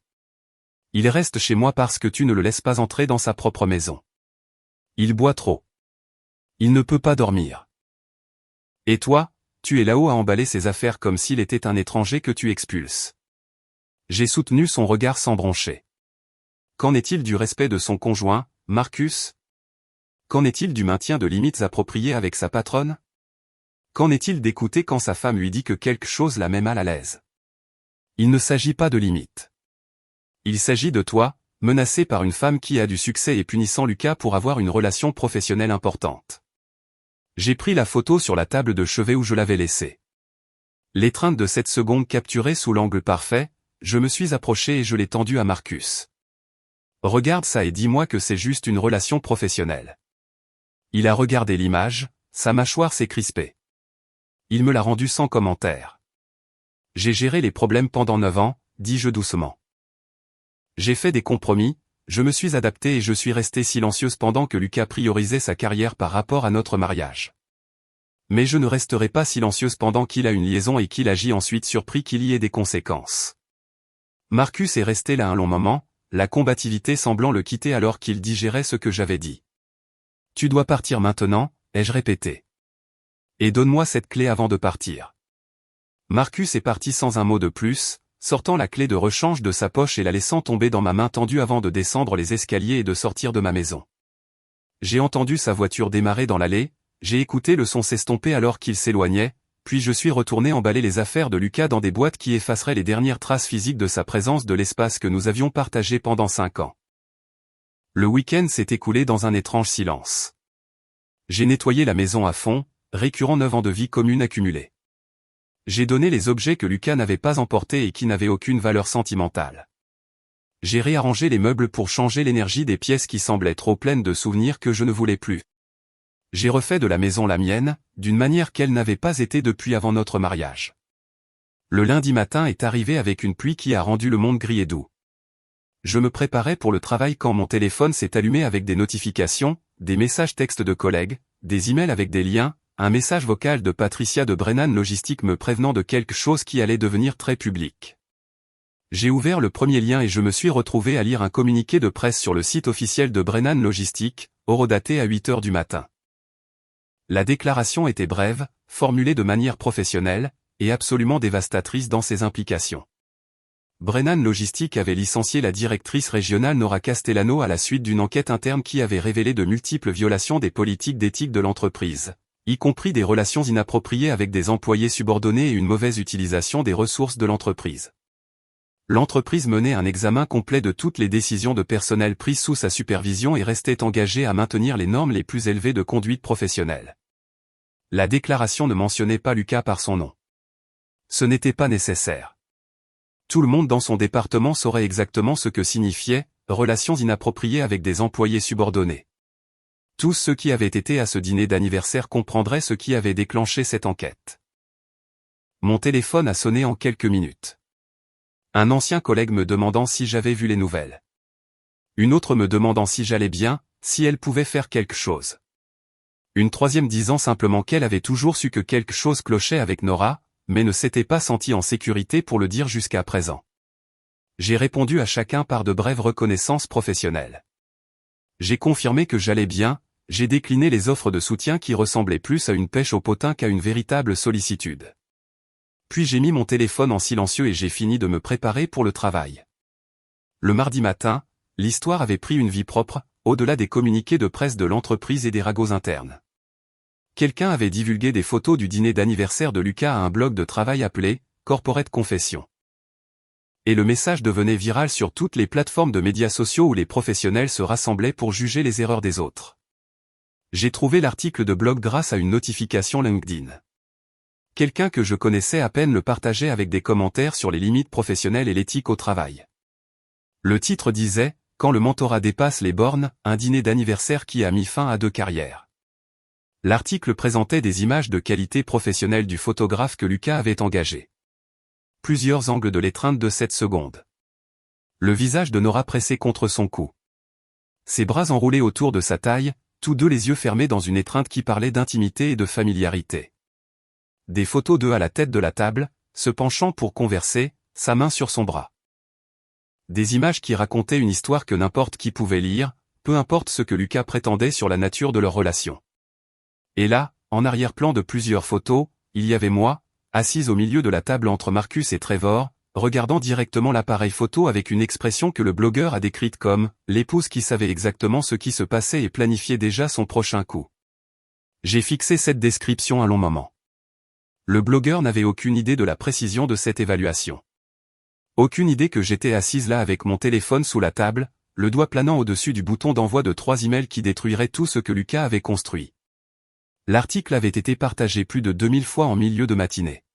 Il reste chez moi parce que tu ne le laisses pas entrer dans sa propre maison. Il boit trop. Il ne peut pas dormir. Et toi, tu es là-haut à emballer ses affaires comme s'il était un étranger que tu expulses. J'ai soutenu son regard sans broncher. Qu'en est-il du respect de son conjoint, Marcus? Qu'en est-il du maintien de limites appropriées avec sa patronne? Qu'en est-il d'écouter quand sa femme lui dit que quelque chose la met mal à l'aise? Il ne s'agit pas de limites. Il s'agit de toi, menacé par une femme qui a du succès et punissant Lucas pour avoir une relation professionnelle importante. J'ai pris la photo sur la table de chevet où je l'avais laissée. L'étreinte de 7 secondes capturée sous l'angle parfait, je me suis approché et je l'ai tendue à Marcus. Regarde ça et dis-moi que c'est juste une relation professionnelle. Il a regardé l'image, sa mâchoire s'est crispée. Il me l'a rendu sans commentaire. J'ai géré les problèmes pendant 9 ans, dis-je doucement. J'ai fait des compromis, je me suis adapté et je suis restée silencieuse pendant que Lucas priorisait sa carrière par rapport à notre mariage. Mais je ne resterai pas silencieuse pendant qu'il a une liaison et qu'il agit ensuite surpris qu'il y ait des conséquences. Marcus est resté là un long moment, la combativité semblant le quitter alors qu'il digérait ce que j'avais dit. Tu dois partir maintenant, ai-je répété. Et donne-moi cette clé avant de partir. Marcus est parti sans un mot de plus, sortant la clé de rechange de sa poche et la laissant tomber dans ma main tendue avant de descendre les escaliers et de sortir de ma maison. J'ai entendu sa voiture démarrer dans l'allée, j'ai écouté le son s'estomper alors qu'il s'éloignait, puis je suis retourné emballer les affaires de Lucas dans des boîtes qui effaceraient les dernières traces physiques de sa présence de l'espace que nous avions partagé pendant 5 ans. Le week-end s'est écoulé dans un étrange silence. J'ai nettoyé la maison à fond, récurrent 9 ans de vie commune accumulés. J'ai donné les objets que Lucas n'avait pas emportés et qui n'avaient aucune valeur sentimentale. J'ai réarrangé les meubles pour changer l'énergie des pièces qui semblaient trop pleines de souvenirs que je ne voulais plus. J'ai refait de la maison la mienne, d'une manière qu'elle n'avait pas été depuis avant notre mariage. Le lundi matin est arrivé avec une pluie qui a rendu le monde gris et doux. Je me préparais pour le travail quand mon téléphone s'est allumé avec des notifications, des messages textes de collègues, des emails avec des liens, un message vocal de Patricia de Brennan Logistique me prévenant de quelque chose qui allait devenir très public. J'ai ouvert le premier lien et je me suis retrouvé à lire un communiqué de presse sur le site officiel de Brennan Logistique, horodaté à 8 heures du matin. La déclaration était brève, formulée de manière professionnelle, et absolument dévastatrice dans ses implications. Brennan Logistique avait licencié la directrice régionale Nora Castellano à la suite d'une enquête interne qui avait révélé de multiples violations des politiques d'éthique de l'entreprise, y compris des relations inappropriées avec des employés subordonnés et une mauvaise utilisation des ressources de l'entreprise. L'entreprise menait un examen complet de toutes les décisions de personnel prises sous sa supervision et restait engagée à maintenir les normes les plus élevées de conduite professionnelle. La déclaration ne mentionnait pas Lucas par son nom. Ce n'était pas nécessaire. Tout le monde dans son département saurait exactement ce que signifiait « relations inappropriées avec des employés subordonnés ». Tous ceux qui avaient été à ce dîner d'anniversaire comprendraient ce qui avait déclenché cette enquête. Mon téléphone a sonné en quelques minutes. Un ancien collègue me demandant si j'avais vu les nouvelles. Une autre me demandant si j'allais bien, si elle pouvait faire quelque chose. Une troisième disant simplement qu'elle avait toujours su que quelque chose clochait avec Nora, mais ne s'était pas sentie en sécurité pour le dire jusqu'à présent. J'ai répondu à chacun par de brèves reconnaissances professionnelles. J'ai confirmé que j'allais bien, j'ai décliné les offres de soutien qui ressemblaient plus à une pêche au potin qu'à une véritable sollicitude. Puis j'ai mis mon téléphone en silencieux et j'ai fini de me préparer pour le travail. Le mardi matin, l'histoire avait pris une vie propre, au-delà des communiqués de presse de l'entreprise et des ragots internes. Quelqu'un avait divulgué des photos du dîner d'anniversaire de Lucas à un blog de travail appelé « Corporate Confession ». Et le message devenait viral sur toutes les plateformes de médias sociaux où les professionnels se rassemblaient pour juger les erreurs des autres. J'ai trouvé l'article de blog grâce à une notification LinkedIn. Quelqu'un que je connaissais à peine le partageait avec des commentaires sur les limites professionnelles et l'éthique au travail. Le titre disait « Quand le mentorat dépasse les bornes, un dîner d'anniversaire qui a mis fin à 2 carrières ». L'article présentait des images de qualité professionnelle du photographe que Lucas avait engagé. Plusieurs angles de l'étreinte de 7 secondes. Le visage de Nora pressé contre son cou. Ses bras enroulés autour de sa taille, tous deux les yeux fermés dans une étreinte qui parlait d'intimité et de familiarité. Des photos d'eux à la tête de la table, se penchant pour converser, sa main sur son bras. Des images qui racontaient une histoire que n'importe qui pouvait lire, peu importe ce que Lucas prétendait sur la nature de leur relation. Et là, en arrière-plan de plusieurs photos, il y avait moi, assise au milieu de la table entre Marcus et Trevor, regardant directement l'appareil photo avec une expression que le blogueur a décrite comme « l'épouse qui savait exactement ce qui se passait et planifiait déjà son prochain coup ». J'ai fixé cette description un long moment. Le blogueur n'avait aucune idée de la précision de cette évaluation. Aucune idée que j'étais assise là avec mon téléphone sous la table, le doigt planant au-dessus du bouton d'envoi de 3 emails qui détruiraient tout ce que Lucas avait construit. L'article avait été partagé plus de 2000 fois en milieu de matinée.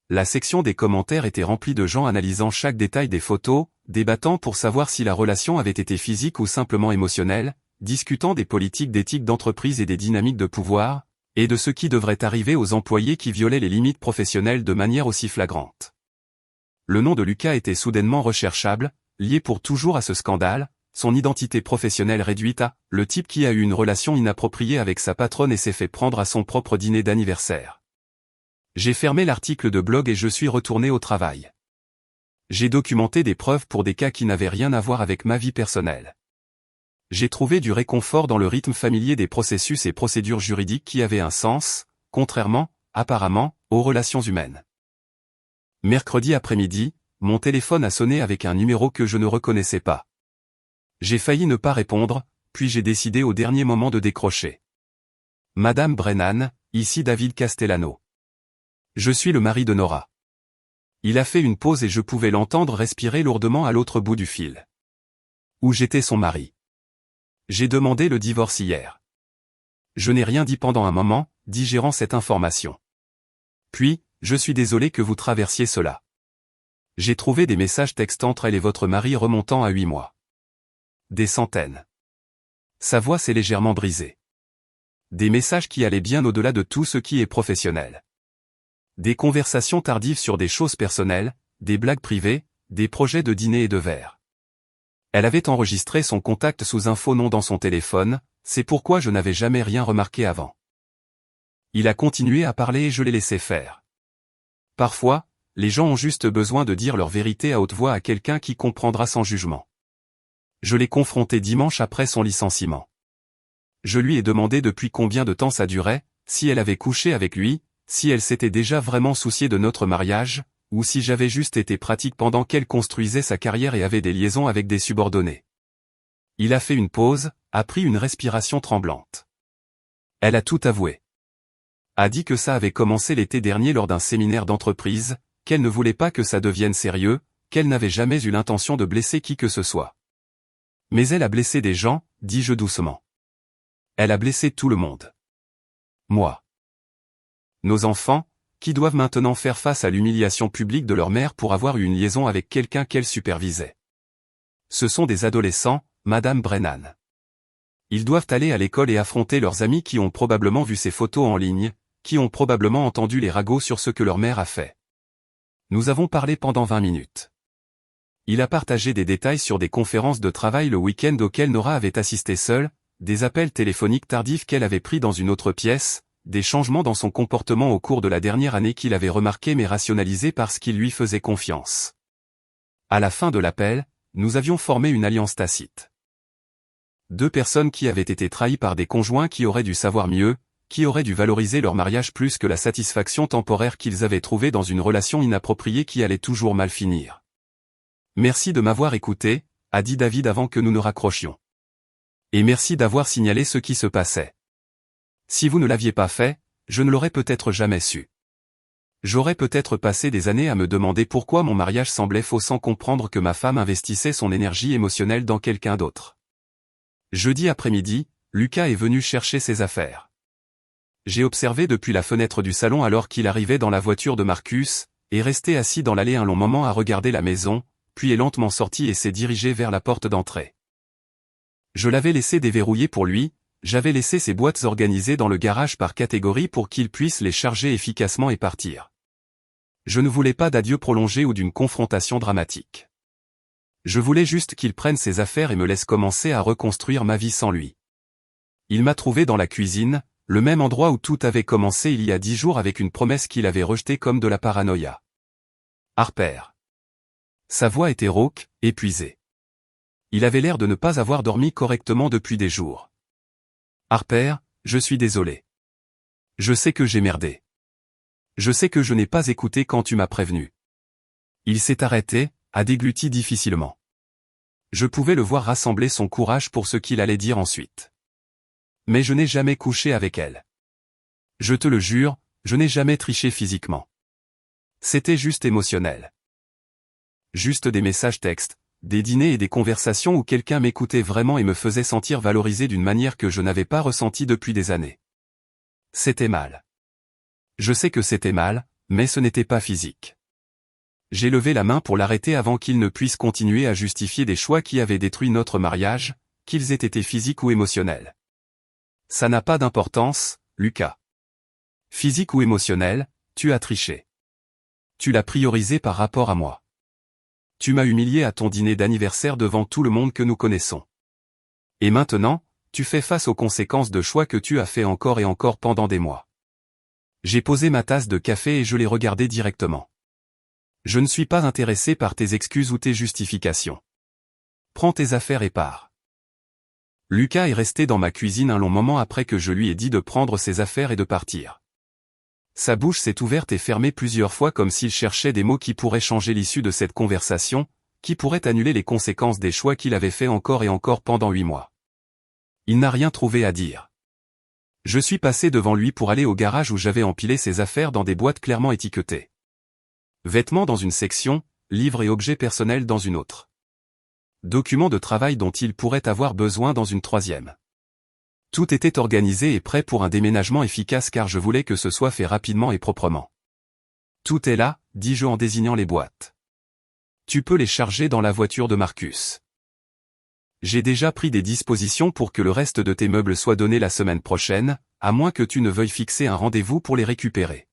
La section des commentaires était remplie de gens analysant chaque détail des photos, débattant pour savoir si la relation avait été physique ou simplement émotionnelle, discutant des politiques d'éthique d'entreprise et des dynamiques de pouvoir, et de ce qui devrait arriver aux employés qui violaient les limites professionnelles de manière aussi flagrante. Le nom de Lucas était soudainement recherchable, lié pour toujours à ce scandale, son identité professionnelle réduite à « le type qui a eu une relation inappropriée avec sa patronne et s'est fait prendre à son propre dîner d'anniversaire ». J'ai fermé l'article de blog et je suis retourné au travail. J'ai documenté des preuves pour des cas qui n'avaient rien à voir avec ma vie personnelle. J'ai trouvé du réconfort dans le rythme familier des processus et procédures juridiques qui avaient un sens, contrairement, apparemment, aux relations humaines. Mercredi après-midi, mon téléphone a sonné avec un numéro que je ne reconnaissais pas. J'ai failli ne pas répondre, puis j'ai décidé au dernier moment de décrocher. Madame Brennan, ici David Castellano. Je suis le mari de Nora. Il a fait une pause et je pouvais l'entendre respirer lourdement à l'autre bout du fil. Où j'étais son mari. J'ai demandé le divorce hier. Je n'ai rien dit pendant un moment, digérant cette information. Puis, je suis désolé que vous traversiez cela. J'ai trouvé des messages textes entre elle et votre mari remontant à 8 mois. Des centaines. Sa voix s'est légèrement brisée. Des messages qui allaient bien au-delà de tout ce qui est professionnel. Des conversations tardives sur des choses personnelles, des blagues privées, des projets de dîner et de verre. Elle avait enregistré son contact sous un faux nom dans son téléphone, c'est pourquoi je n'avais jamais rien remarqué avant. Il a continué à parler et je l'ai laissé faire. Parfois, les gens ont juste besoin de dire leur vérité à haute voix à quelqu'un qui comprendra sans jugement. Je l'ai confronté dimanche après son licenciement. Je lui ai demandé depuis combien de temps ça durait, si elle avait couché avec lui, si elle s'était déjà vraiment souciée de notre mariage, ou si j'avais juste été pratique pendant qu'elle construisait sa carrière et avait des liaisons avec des subordonnés. Il a fait une pause, a pris une respiration tremblante. Elle a tout avoué. A dit que ça avait commencé l'été dernier lors d'un séminaire d'entreprise, qu'elle ne voulait pas que ça devienne sérieux, qu'elle n'avait jamais eu l'intention de blesser qui que ce soit. Mais elle a blessé des gens, dis-je doucement. Elle a blessé tout le monde. Moi. Nos enfants, qui doivent maintenant faire face à l'humiliation publique de leur mère pour avoir eu une liaison avec quelqu'un qu'elle supervisait. Ce sont des adolescents, Madame Brennan. Ils doivent aller à l'école et affronter leurs amis qui ont probablement vu ces photos en ligne, qui ont probablement entendu les ragots sur ce que leur mère a fait. Nous avons parlé pendant 20 minutes. Il a partagé des détails sur des conférences de travail le week-end auxquelles Nora avait assisté seule, des appels téléphoniques tardifs qu'elle avait pris dans une autre pièce, des changements dans son comportement au cours de la dernière année qu'il avait remarqué mais rationalisé parce qu'il lui faisait confiance. À la fin de l'appel, nous avions formé une alliance tacite. 2 personnes qui avaient été trahies par des conjoints qui auraient dû savoir mieux, qui auraient dû valoriser leur mariage plus que la satisfaction temporaire qu'ils avaient trouvée dans une relation inappropriée qui allait toujours mal finir. Merci de m'avoir écouté, a dit David avant que nous ne raccrochions. Et merci d'avoir signalé ce qui se passait. Si vous ne l'aviez pas fait, je ne l'aurais peut-être jamais su. J'aurais peut-être passé des années à me demander pourquoi mon mariage semblait faux sans comprendre que ma femme investissait son énergie émotionnelle dans quelqu'un d'autre. Jeudi après-midi, Lucas est venu chercher ses affaires. J'ai observé depuis la fenêtre du salon alors qu'il arrivait dans la voiture de Marcus, et resté assis dans l'allée un long moment à regarder la maison, puis est lentement sorti et s'est dirigé vers la porte d'entrée. Je l'avais laissé déverrouiller pour lui. J'avais laissé ses boîtes organisées dans le garage par catégorie pour qu'il puisse les charger efficacement et partir. Je ne voulais pas d'adieu prolongé ou d'une confrontation dramatique. Je voulais juste qu'il prenne ses affaires et me laisse commencer à reconstruire ma vie sans lui. Il m'a trouvé dans la cuisine, le même endroit où tout avait commencé il y a 10 jours avec une promesse qu'il avait rejetée comme de la paranoïa. Harper. Sa voix était rauque, épuisée. Il avait l'air de ne pas avoir dormi correctement depuis des jours. Harper, je suis désolé. Je sais que j'ai merdé. Je sais que je n'ai pas écouté quand tu m'as prévenu. Il s'est arrêté, a dégluti difficilement. Je pouvais le voir rassembler son courage pour ce qu'il allait dire ensuite. Mais je n'ai jamais couché avec elle. Je te le jure, je n'ai jamais triché physiquement. C'était juste émotionnel. Juste des messages textes, des dîners et des conversations où quelqu'un m'écoutait vraiment et me faisait sentir valorisé d'une manière que je n'avais pas ressentie depuis des années. C'était mal. Je sais que c'était mal, mais ce n'était pas physique. J'ai levé la main pour l'arrêter avant qu'il ne puisse continuer à justifier des choix qui avaient détruit notre mariage, qu'ils aient été physiques ou émotionnels. Ça n'a pas d'importance, Lucas. Physique ou émotionnel, tu as triché. Tu l'as priorisé par rapport à moi. Tu m'as humilié à ton dîner d'anniversaire devant tout le monde que nous connaissons. Et maintenant, tu fais face aux conséquences de choix que tu as fait encore et encore pendant des mois. J'ai posé ma tasse de café et je l'ai regardé directement. Je ne suis pas intéressé par tes excuses ou tes justifications. Prends tes affaires et pars. Lucas est resté dans ma cuisine un long moment après que je lui ai dit de prendre ses affaires et de partir. Sa bouche s'est ouverte et fermée plusieurs fois comme s'il cherchait des mots qui pourraient changer l'issue de cette conversation, qui pourraient annuler les conséquences des choix qu'il avait faits encore et encore pendant 8 mois. Il n'a rien trouvé à dire. Je suis passé devant lui pour aller au garage où j'avais empilé ses affaires dans des boîtes clairement étiquetées. Vêtements dans une section, livres et objets personnels dans une autre. Documents de travail dont il pourrait avoir besoin dans une troisième. Tout était organisé et prêt pour un déménagement efficace car je voulais que ce soit fait rapidement et proprement. Tout est là, dis-je en désignant les boîtes. Tu peux les charger dans la voiture de Marcus. J'ai déjà pris des dispositions pour que le reste de tes meubles soit donné la semaine prochaine, à moins que tu ne veuilles fixer un rendez-vous pour les récupérer.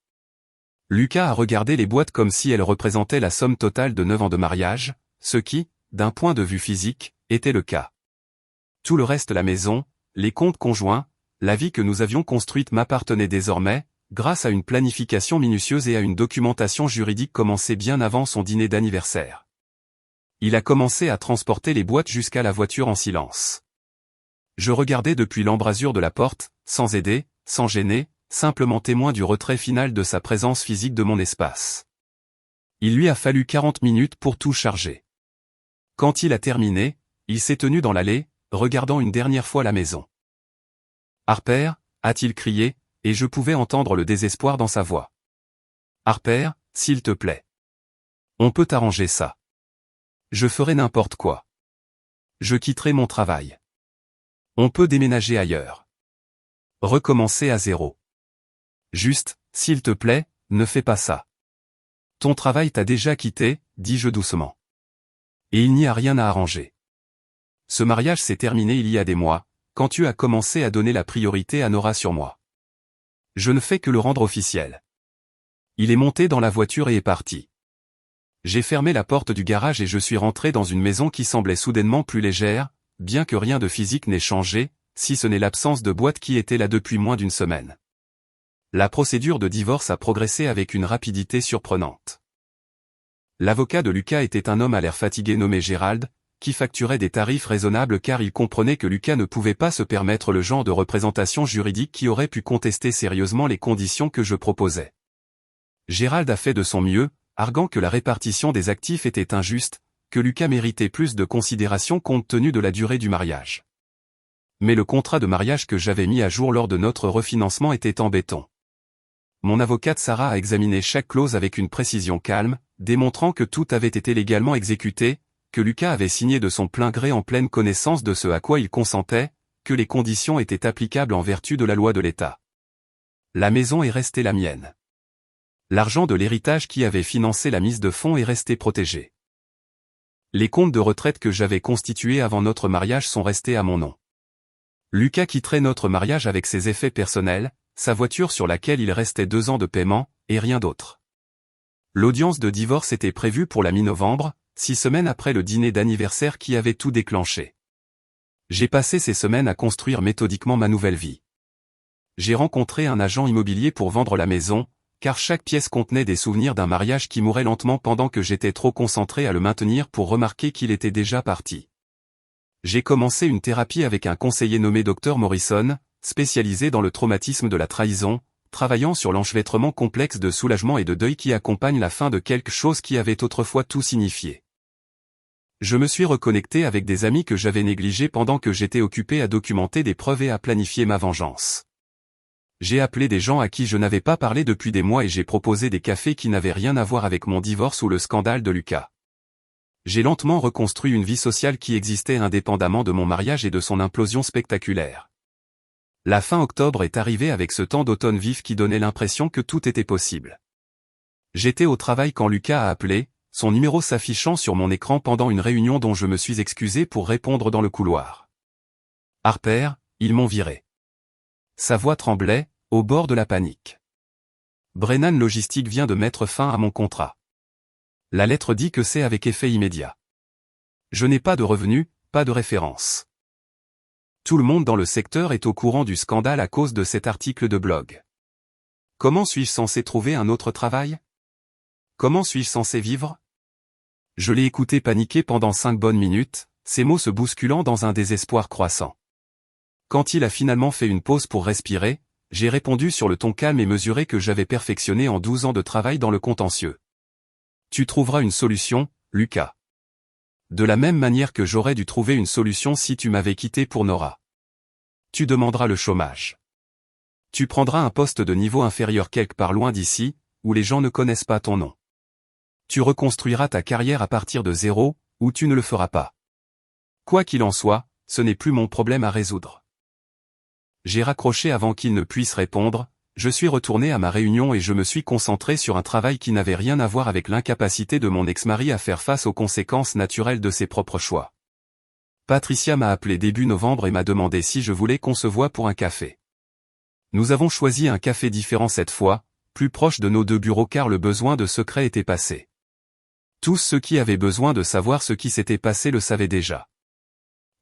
Lucas a regardé les boîtes comme si elles représentaient la somme totale de 9 ans de mariage, ce qui, d'un point de vue physique, était le cas. Tout le reste, la maison, les comptes conjoints, la vie que nous avions construite m'appartenait désormais, grâce à une planification minutieuse et à une documentation juridique commencée bien avant son dîner d'anniversaire. Il a commencé à transporter les boîtes jusqu'à la voiture en silence. Je regardais depuis l'embrasure de la porte, sans aider, sans gêner, simplement témoin du retrait final de sa présence physique de mon espace. Il lui a fallu 40 minutes pour tout charger. Quand il a terminé, il s'est tenu dans l'allée, regardant une dernière fois la maison. « Harper » a-t-il crié, et je pouvais entendre le désespoir dans sa voix. « Harper, s'il te plaît. On peut arranger ça. Je ferai n'importe quoi. Je quitterai mon travail. On peut déménager ailleurs. Recommencer à zéro. Juste, s'il te plaît, ne fais pas ça. Ton travail t'a déjà quitté, dis-je doucement. Et il n'y a rien à arranger. Ce mariage s'est terminé il y a des mois, quand tu as commencé à donner la priorité à Nora sur moi. Je ne fais que le rendre officiel. Il est monté dans la voiture et est parti. J'ai fermé la porte du garage et je suis rentré dans une maison qui semblait soudainement plus légère, bien que rien de physique n'ait changé, si ce n'est l'absence de boîte qui était là depuis moins d'une semaine. La procédure de divorce a progressé avec une rapidité surprenante. L'avocat de Lucas était un homme à l'air fatigué nommé Gérald, qui facturait des tarifs raisonnables car il comprenait que Lucas ne pouvait pas se permettre le genre de représentation juridique qui aurait pu contester sérieusement les conditions que je proposais. Gérald a fait de son mieux, arguant que la répartition des actifs était injuste, que Lucas méritait plus de considération compte tenu de la durée du mariage. Mais le contrat de mariage que j'avais mis à jour lors de notre refinancement était en béton. Mon avocate Sarah a examiné chaque clause avec une précision calme, démontrant que tout avait été légalement exécuté, que Lucas avait signé de son plein gré en pleine connaissance de ce à quoi il consentait, que les conditions étaient applicables en vertu de la loi de l'État. La maison est restée la mienne. L'argent de l'héritage qui avait financé la mise de fonds est resté protégé. Les comptes de retraite que j'avais constitués avant notre mariage sont restés à mon nom. Lucas quitterait notre mariage avec ses effets personnels, sa voiture sur laquelle il restait 2 ans de paiement, et rien d'autre. L'audience de divorce était prévue pour la mi-novembre, 6 semaines après le dîner d'anniversaire qui avait tout déclenché. J'ai passé ces semaines à construire méthodiquement ma nouvelle vie. J'ai rencontré un agent immobilier pour vendre la maison, car chaque pièce contenait des souvenirs d'un mariage qui mourait lentement pendant que j'étais trop concentré à le maintenir pour remarquer qu'il était déjà parti. J'ai commencé une thérapie avec un conseiller nommé Dr Morrison, spécialisé dans le traumatisme de la trahison, travaillant sur l'enchevêtrement complexe de soulagement et de deuil qui accompagne la fin de quelque chose qui avait autrefois tout signifié. Je me suis reconnecté avec des amis que j'avais négligés pendant que j'étais occupé à documenter des preuves et à planifier ma vengeance. J'ai appelé des gens à qui je n'avais pas parlé depuis des mois et j'ai proposé des cafés qui n'avaient rien à voir avec mon divorce ou le scandale de Lucas. J'ai lentement reconstruit une vie sociale qui existait indépendamment de mon mariage et de son implosion spectaculaire. La fin octobre est arrivée avec ce temps d'automne vif qui donnait l'impression que tout était possible. J'étais au travail quand Lucas a appelé, son numéro s'affichant sur mon écran pendant une réunion dont je me suis excusé pour répondre dans le couloir. Harper, ils m'ont viré. Sa voix tremblait, au bord de la panique. Brennan Logistique vient de mettre fin à mon contrat. La lettre dit que c'est avec effet immédiat. Je n'ai pas de revenus, pas de référence. Tout le monde dans le secteur est au courant du scandale à cause de cet article de blog. Comment suis-je censé trouver un autre travail? Comment suis-je censé vivre? Je l'ai écouté paniquer pendant 5 bonnes minutes, ses mots se bousculant dans un désespoir croissant. Quand il a finalement fait une pause pour respirer, j'ai répondu sur le ton calme et mesuré que j'avais perfectionné en 12 ans de travail dans le contentieux. Tu trouveras une solution, Lucas. De la même manière que j'aurais dû trouver une solution si tu m'avais quitté pour Nora. Tu demanderas le chômage. Tu prendras un poste de niveau inférieur quelque part loin d'ici, où les gens ne connaissent pas ton nom. Tu reconstruiras ta carrière à partir de zéro, ou tu ne le feras pas. Quoi qu'il en soit, ce n'est plus mon problème à résoudre. J'ai raccroché avant qu'il ne puisse répondre, je suis retourné à ma réunion et je me suis concentré sur un travail qui n'avait rien à voir avec l'incapacité de mon ex-mari à faire face aux conséquences naturelles de ses propres choix. Patricia m'a appelé début novembre et m'a demandé si je voulais qu'on se voie pour un café. Nous avons choisi un café différent cette fois, plus proche de nos 2 bureaux car le besoin de secret était passé. Tous ceux qui avaient besoin de savoir ce qui s'était passé le savaient déjà.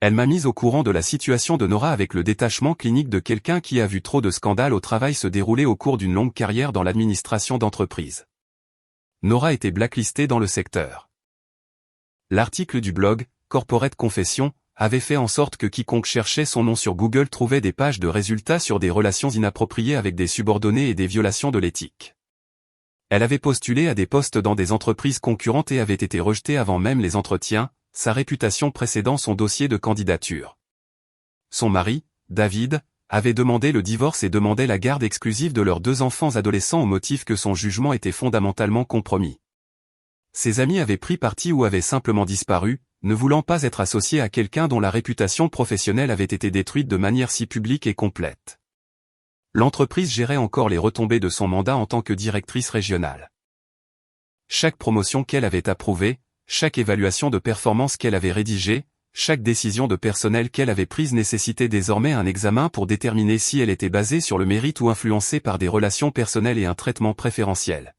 Elle m'a mise au courant de la situation de Nora avec le détachement clinique de quelqu'un qui a vu trop de scandales au travail se dérouler au cours d'une longue carrière dans l'administration d'entreprise. Nora était blacklistée dans le secteur. L'article du blog, Corporate Confession, avait fait en sorte que quiconque cherchait son nom sur Google trouvait des pages de résultats sur des relations inappropriées avec des subordonnés et des violations de l'éthique. Elle avait postulé à des postes dans des entreprises concurrentes et avait été rejetée avant même les entretiens, sa réputation précédant son dossier de candidature. Son mari, David, avait demandé le divorce et demandait la garde exclusive de leurs 2 enfants adolescents au motif que son jugement était fondamentalement compromis. Ses amis avaient pris parti ou avaient simplement disparu, ne voulant pas être associés à quelqu'un dont la réputation professionnelle avait été détruite de manière si publique et complète. L'entreprise gérait encore les retombées de son mandat en tant que directrice régionale. Chaque promotion qu'elle avait approuvée, chaque évaluation de performance qu'elle avait rédigée, chaque décision de personnel qu'elle avait prise nécessitait désormais un examen pour déterminer si elle était basée sur le mérite ou influencée par des relations personnelles et un traitement préférentiel.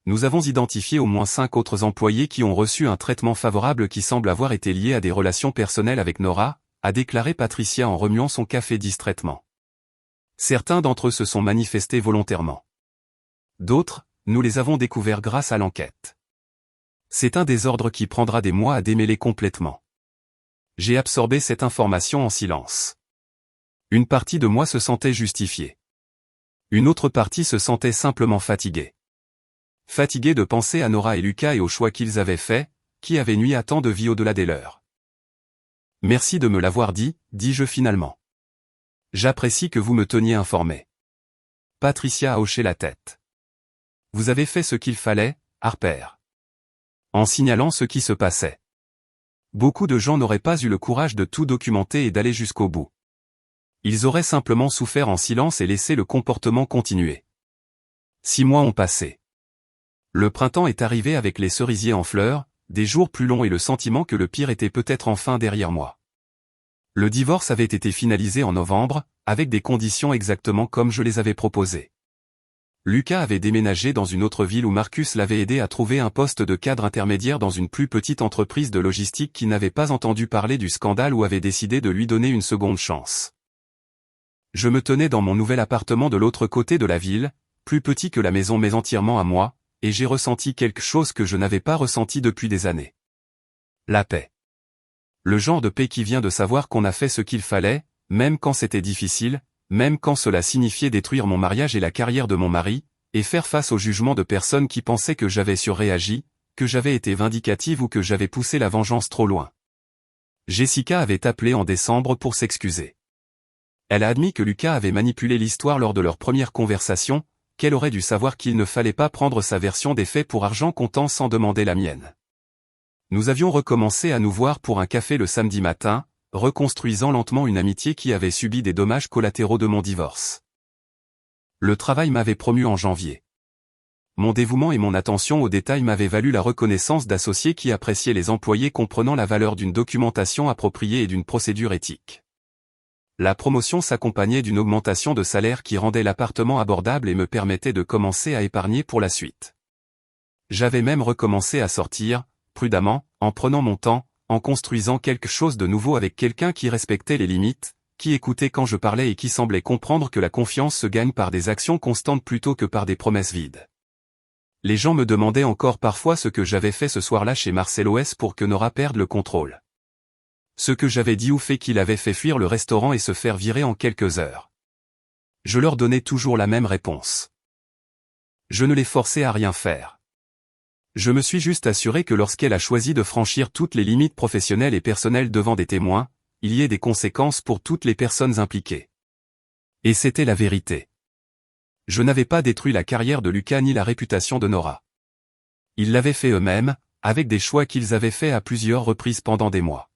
Nous avons identifié au moins 5 autres employés qui ont reçu un traitement favorable qui semble avoir été lié à des relations personnelles avec Nora, a déclaré Patricia en remuant son café distraitement. Certains d'entre eux se sont manifestés volontairement. D'autres, nous les avons découverts grâce à l'enquête. C'est un désordre qui prendra des mois à démêler complètement. J'ai absorbé cette information en silence. Une partie de moi se sentait justifiée. Une autre partie se sentait simplement fatiguée. Fatiguée de penser à Nora et Lucas et aux choix qu'ils avaient faits, qui avaient nui à tant de vies au-delà des leurs. Merci de me l'avoir dit, dis-je finalement. J'apprécie que vous me teniez informé. Patricia a hoché la tête. Vous avez fait ce qu'il fallait, Harper. En signalant ce qui se passait. Beaucoup de gens n'auraient pas eu le courage de tout documenter et d'aller jusqu'au bout. Ils auraient simplement souffert en silence et laissé le comportement continuer. 6 mois ont passé. Le printemps est arrivé avec les cerisiers en fleurs, des jours plus longs et le sentiment que le pire était peut-être enfin derrière moi. Le divorce avait été finalisé en novembre, avec des conditions exactement comme je les avais proposées. Lucas avait déménagé dans une autre ville où Marcus l'avait aidé à trouver un poste de cadre intermédiaire dans une plus petite entreprise de logistique qui n'avait pas entendu parler du scandale ou avait décidé de lui donner une seconde chance. Je me tenais dans mon nouvel appartement de l'autre côté de la ville, plus petit que la maison mais entièrement à moi, et j'ai ressenti quelque chose que je n'avais pas ressenti depuis des années. La paix. Le genre de paix qui vient de savoir qu'on a fait ce qu'il fallait, même quand c'était difficile, même quand cela signifiait détruire mon mariage et la carrière de mon mari, et faire face au jugement de personnes qui pensaient que j'avais surréagi, que j'avais été vindicative ou que j'avais poussé la vengeance trop loin. Jessica avait appelé en décembre pour s'excuser. Elle a admis que Lucas avait manipulé l'histoire lors de leur première conversation, qu'elle aurait dû savoir qu'il ne fallait pas prendre sa version des faits pour argent comptant sans demander la mienne. Nous avions recommencé à nous voir pour un café le samedi matin, reconstruisant lentement une amitié qui avait subi des dommages collatéraux de mon divorce. Le travail m'avait promu en janvier. Mon dévouement et mon attention aux détails m'avaient valu la reconnaissance d'associés qui appréciaient les employés comprenant la valeur d'une documentation appropriée et d'une procédure éthique. La promotion s'accompagnait d'une augmentation de salaire qui rendait l'appartement abordable et me permettait de commencer à épargner pour la suite. J'avais même recommencé à sortir, prudemment, en prenant mon temps, en construisant quelque chose de nouveau avec quelqu'un qui respectait les limites, qui écoutait quand je parlais et qui semblait comprendre que la confiance se gagne par des actions constantes plutôt que par des promesses vides. Les gens me demandaient encore parfois ce que j'avais fait ce soir-là chez Marcelo S pour que Nora perde le contrôle. Ce que j'avais dit ou fait qu'il avait fait fuir le restaurant et se faire virer en quelques heures. Je leur donnais toujours la même réponse. Je ne l'ai forcé à rien faire. Je me suis juste assuré que lorsqu'elle a choisi de franchir toutes les limites professionnelles et personnelles devant des témoins, il y ait des conséquences pour toutes les personnes impliquées. Et c'était la vérité. Je n'avais pas détruit la carrière de Lucas ni la réputation de Nora. Ils l'avaient fait eux-mêmes, avec des choix qu'ils avaient faits à plusieurs reprises pendant des mois.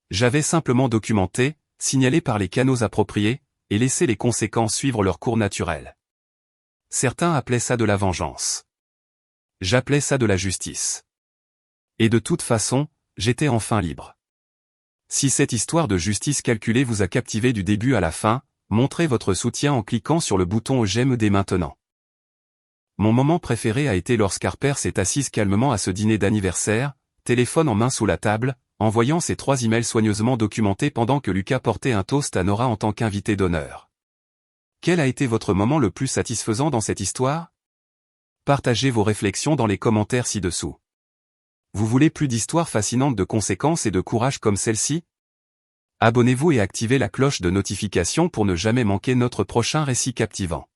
J'avais simplement documenté, signalé par les canaux appropriés, et laissé les conséquences suivre leur cours naturel. Certains appelaient ça de la vengeance. J'appelais ça de la justice. Et de toute façon, j'étais enfin libre. Si cette histoire de justice calculée vous a captivé du début à la fin, montrez votre soutien en cliquant sur le bouton j'aime dès maintenant. Mon moment préféré a été lorsqu'Harper s'est assise calmement à ce dîner d'anniversaire, téléphone en main sous la table, envoyant ses 3 emails soigneusement documentés pendant que Lucas portait un toast à Nora en tant qu'invité d'honneur. Quel a été votre moment le plus satisfaisant dans cette histoire? Partagez vos réflexions dans les commentaires ci-dessous. Vous voulez plus d'histoires fascinantes de conséquences et de courage comme celle-ci? Abonnez-vous et activez la cloche de notification pour ne jamais manquer notre prochain récit captivant.